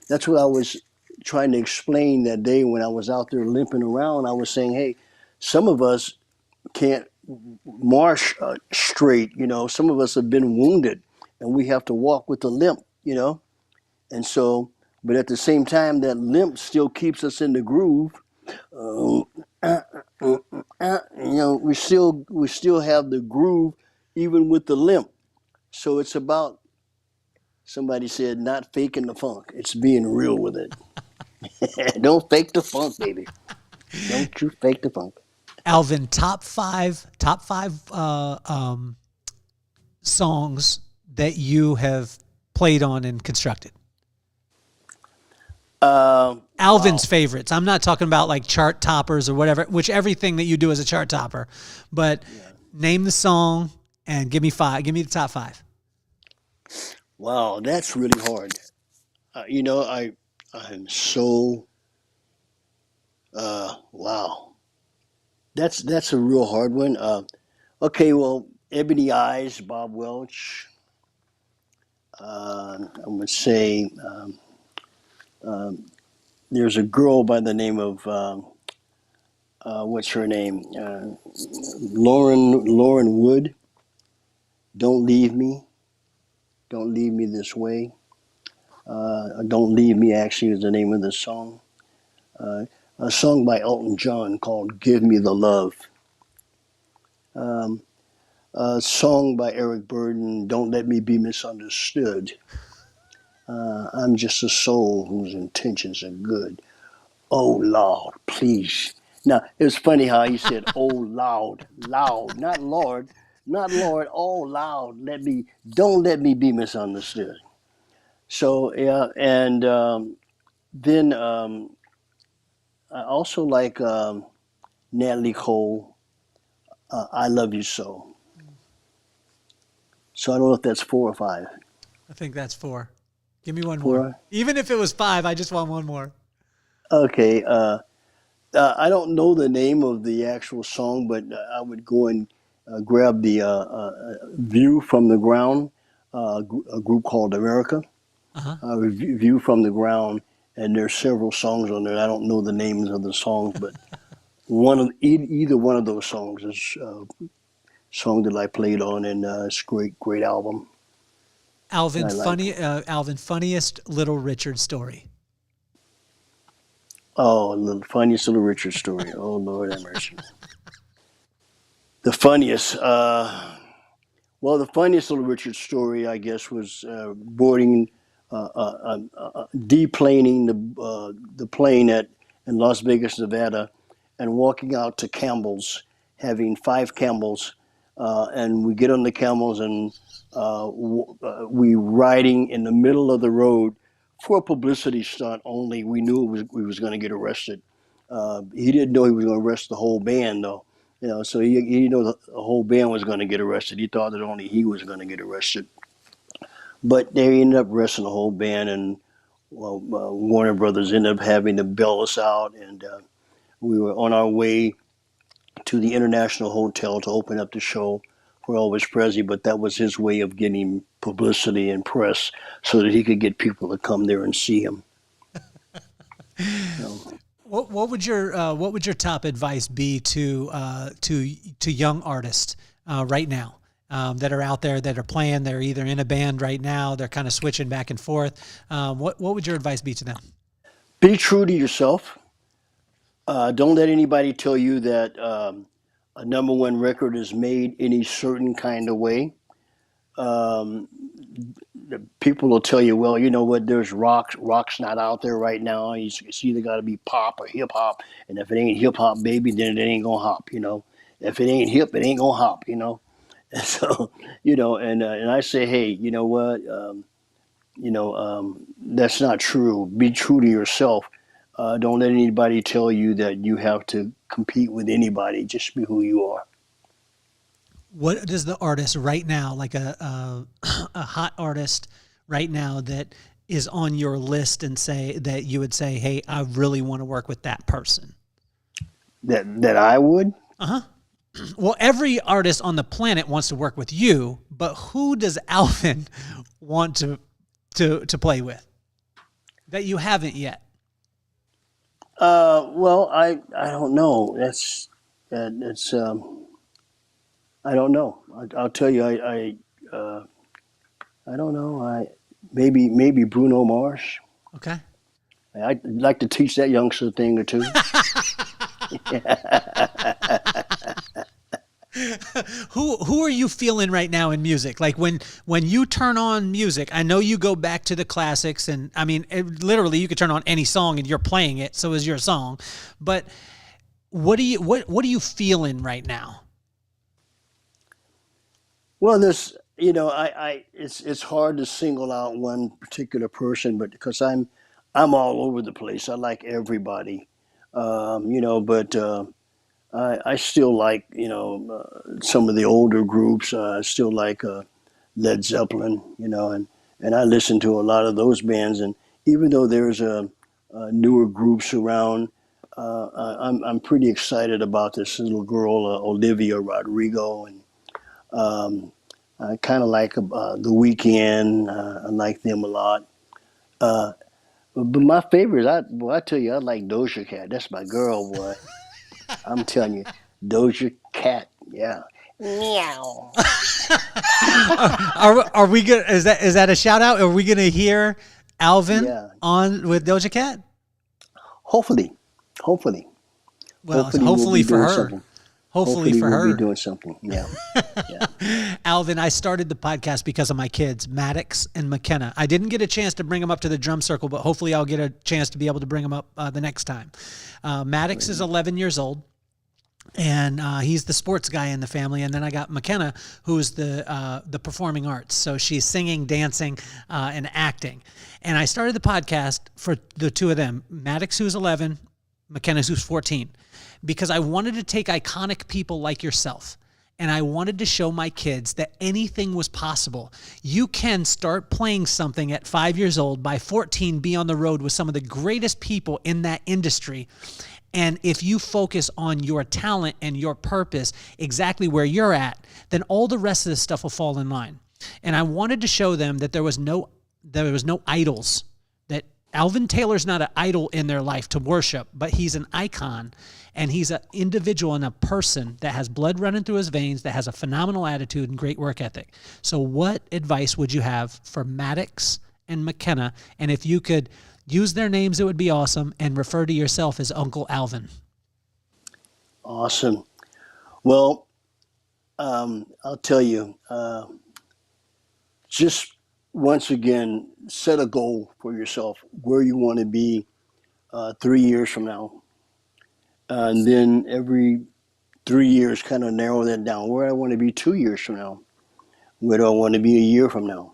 S2: that's what I was trying to explain that day when I was out there limping around. I was saying, hey, some of us can't march straight. Some of us have been wounded and we have to walk with a limp. And so, but at the same time, that limp still keeps us in the groove. Uh, we still have the groove even with the limp. So it's about, somebody said, not faking the funk. It's being real with it. Don't fake the funk, baby. Don't you fake the funk.
S1: Alvin, top five songs that you have played on and constructed. Alvin's
S2: Wow.
S1: favorites. I'm not talking about like chart toppers or whatever, which everything that you do is a chart topper. But
S2: Yeah.
S1: name the song and give me five. Give me the top five.
S2: Wow, that's really hard. I'm so wow. That's a real hard one. Okay, well, Ebony Eyes, Bob Welch. I'm gonna say there's a girl by the name of what's her name? Lauren Wood. Don't leave me. Don't leave me this way. Don't Leave Me actually is the name of the song. Uh, a song by Elton John called Give Me the Love. Um, a song by Eric Burden, Don't Let Me Be Misunderstood. I'm just a soul whose intentions are good. Oh, Lord, please. Now, it's funny how he said, oh, loud, loud, not Lord, not Lord, oh, loud, don't let me be misunderstood. So, yeah, and then I also like Natalie Cole, I Love You So. So I don't know if that's 4 or 5.
S1: I think that's 4. Give me one more.
S2: 4?
S1: Even if it was 5, I just want one more.
S2: Okay. I don't know the name of the actual song, but I would go and grab the View from the Ground, a group called America.
S1: Uh-huh.
S2: View from the Ground, and there's several songs on there. I don't know the names of the songs, but either one of those songs is a song that I played on, and it's a great album.
S1: Alvin,
S2: I like.
S1: Alvin, funniest Little Richard story.
S2: Oh, the funniest Little Richard story. Oh, Lord have mercy. The funniest. Well, the funniest Little Richard story, I guess, was boarding, deplaning the plane in Las Vegas, Nevada, and walking out to Campbell's, having 5 Campbells, and we get on the Campbells and we riding in the middle of the road for a publicity stunt only. We knew we was going to get arrested. He didn't know he was going to arrest the whole band though. So he didn't know the whole band was going to get arrested. He thought that only he was going to get arrested. But they ended up arresting the whole band, and Warner Brothers ended up having to bail us out, and we were on our way to the International Hotel to open up the show for Elvis Presley, but that was his way of getting publicity and press so that he could get people to come there and see him. So,
S1: What would your top advice be to young artists right now that are out there that are playing? They're either in a band right now, they're kind of switching back and forth. What would your advice be to them?
S2: be true to yourself. Don't let anybody tell you that a number one record is made any certain kind of way. Um, People will tell you, well, you know what? There's rock's not out there right now. It's either got to be pop or hip hop, and if it ain't hip hop, baby, then it ain't gonna hop. If it ain't hip, it ain't gonna hop. And so and I say, hey, you know what? That's not true. Be true to yourself. Don't let anybody tell you that you have to compete with anybody. Just be who you are.
S1: What does the artist right now, like a hot artist right now that is on your list and say that you would say, hey, I really want to work with that person?
S2: That I would.
S1: Uh-huh. Well, every artist on the planet wants to work with you, but who does Alvin want to play with that you haven't yet?
S2: Well, I don't know. That's I don't know. I'll tell you. I don't know. Maybe Bruno Mars.
S1: Okay.
S2: I'd like to teach that youngster a thing or two.
S1: Who are you feeling right now in music? Like when you turn on music, I know you go back to the classics, and I mean, literally, you could turn on any song and you're playing it, so is your song. But what are you feeling right now?
S2: Well, it's hard to single out one particular person, but because I'm all over the place. I like everybody, but I still like some of the older groups. I still like Led Zeppelin, and I listen to a lot of those bands. And even though there's newer groups around, I'm pretty excited about this little girl, Olivia Rodrigo, and I kind of like The Weeknd. I like them a lot. Uh, but my favorite, I tell you, I like Doja Cat. That's my girl, boy. I'm telling you, Doja Cat. Yeah.
S1: Are we gonna is that a shout out? Are we gonna hear Alvin
S2: Yeah.
S1: on with Doja Cat?
S2: Hopefully, hopefully,
S1: Well,
S2: we'll
S1: hopefully
S2: be
S1: for
S2: doing
S1: her.
S2: something.
S1: Hopefully
S2: Hopefully
S1: for
S2: we'll be
S1: her.
S2: doing something. Yeah. Yeah.
S1: Alvin, I started the podcast because of my kids, Maddox and McKenna. I didn't get a chance to bring them up to the drum circle, but hopefully I'll get a chance to be able to bring them up the next time. Maddox is 11 years old, and he's the sports guy in the family. And then I got McKenna, who's the performing arts. So she's singing, dancing, and acting. And I started the podcast for the two of them, Maddox, who's 11, McKenna, who's 14, because I wanted to take iconic people like yourself, and I wanted to show my kids that anything was possible. You can start playing something at 5 years old, by 14 be on the road with some of the greatest people in that industry. And if you focus on your talent and your purpose, exactly where you're at, then all the rest of this stuff will fall in line. And I wanted to show them that there was no idols, that Alvin Taylor's not an idol in their life to worship, but he's an icon, and he's an individual and a person that has blood running through his veins, that has a phenomenal attitude and great work ethic. So what advice would you have for Maddox and McKenna? And if you could use their names, it would be awesome, and refer to yourself as Uncle Alvin.
S2: Awesome. Well, I'll tell you, just once again, set a goal for yourself where you want to be 3 years from now. And then every 3 years, kind of narrow that down. Where I want to be 2 years from now. Where do I want to be a year from now?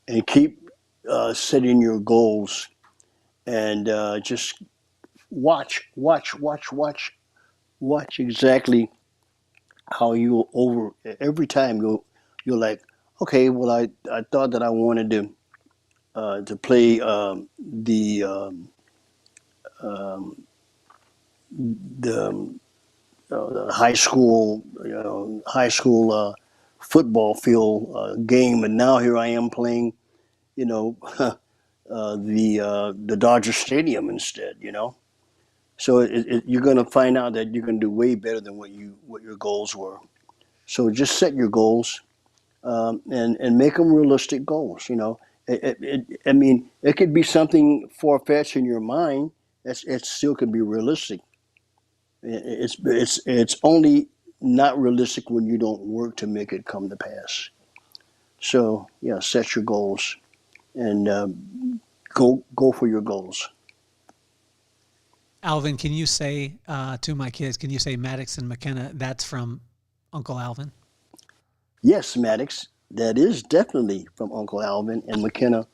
S2: And keep setting your goals, and just watch exactly how you every time you're like, okay, well, I thought that I wanted to play the high school football field game, and now here I am playing, you know, the Dodger Stadium instead. So you're going to find out that you're going to do way better than what your goals were. So just set your goals, and make them realistic goals. I mean, it could be something far-fetched in your mind. It still could be realistic. It's only not realistic when you don't work to make it come to pass. So yeah, set your goals, and go for your goals.
S1: Alvin, can you say to my kids, can you say Maddox and McKenna, that's from Uncle Alvin?
S2: Yes, Maddox, that is definitely from Uncle Alvin, and McKenna,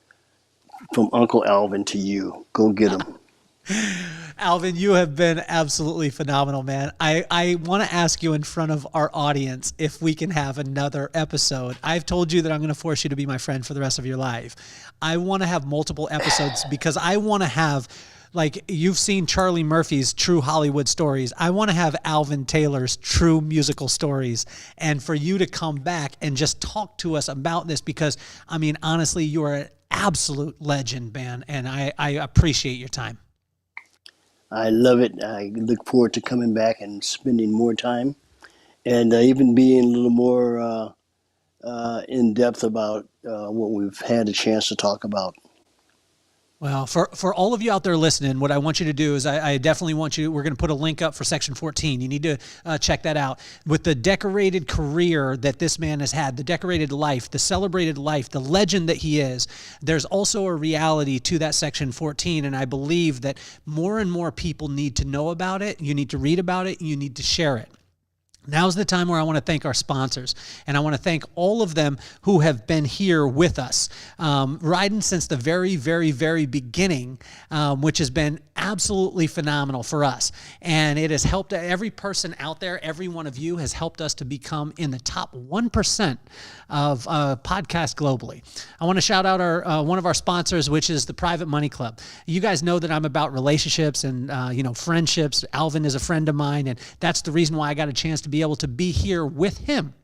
S2: from Uncle Alvin to you. Go get them.
S1: Alvin, you have been absolutely phenomenal, man. I want to ask you in front of our audience if we can have another episode. I've told you that I'm going to force you to be my friend for the rest of your life. I want to have multiple episodes because I want to have, like, you've seen Charlie Murphy's True Hollywood Stories. I want to have Alvin Taylor's True Musical Stories, and for you to come back and just talk to us about this, because, I mean, honestly, you are an absolute legend, man, and I appreciate your time.
S2: I love it. I look forward to coming back and spending more time, and even being a little more in depth about what we've had a chance to talk about.
S1: Well, for all of you out there listening, what I want you to do is I definitely want you, we're going to put a link up for section 14. You need to check that out. With the decorated career that this man has had, the decorated life, the celebrated life, the legend that he is, there's also a reality to that section 14. And I believe that more and more people need to know about it. You need to read about it. You need to share it. Now's the time where I want to thank our sponsors, and I want to thank all of them who have been here with us, riding since the very, very, very beginning, which has been absolutely phenomenal for us. And it has helped every person out there. Every one of you has helped us to become in the top 1% of podcasts globally. I want to shout out our one of our sponsors, which is the Private Money Club. You guys know that I'm about relationships and friendships. Alvin is a friend of mine, and that's the reason why I got a chance to be able to be here with him.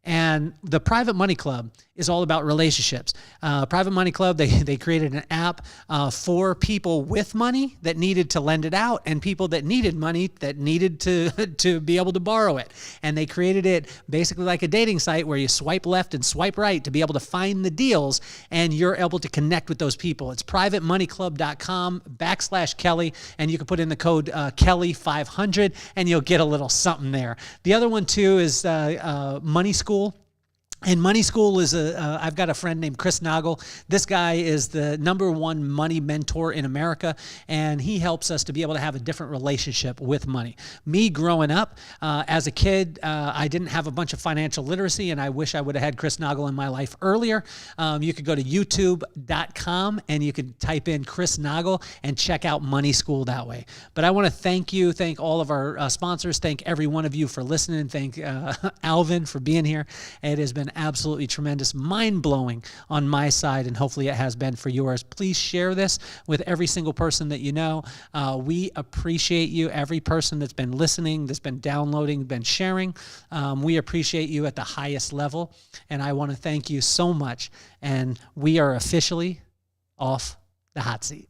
S1: And the Private Money Club is all about relationships. Private Money Club, they created an app for people with money that needed to lend it out and people that needed money that needed to be able to borrow it. And they created it basically like a dating site where you swipe left and swipe right to be able to find the deals, and you're able to connect with those people. It's privatemoneyclub.com/Kelly, and you can put in the code Kelly500 and you'll get a little something there. The other one too is Money School. And Money School is I've got a friend named Chris Noggle. This guy is the #1 money mentor in America, and he helps us to be able to have a different relationship with money. Me growing up as a kid, I didn't have a bunch of financial literacy, and I wish I would have had Chris Noggle in my life earlier. You could go to youtube.com and you could type in Chris Noggle and check out Money School that way. But I want to thank all of our sponsors, thank every one of you for listening, thank Alvin for being here. It has been absolutely tremendous, mind-blowing on my side, and hopefully it has been for yours. Please share this with every single person that you know. We appreciate you, every person that's been listening, that's been downloading, been sharing. We appreciate you at the highest level, and I want to thank you so much. And we are officially off the hot seat.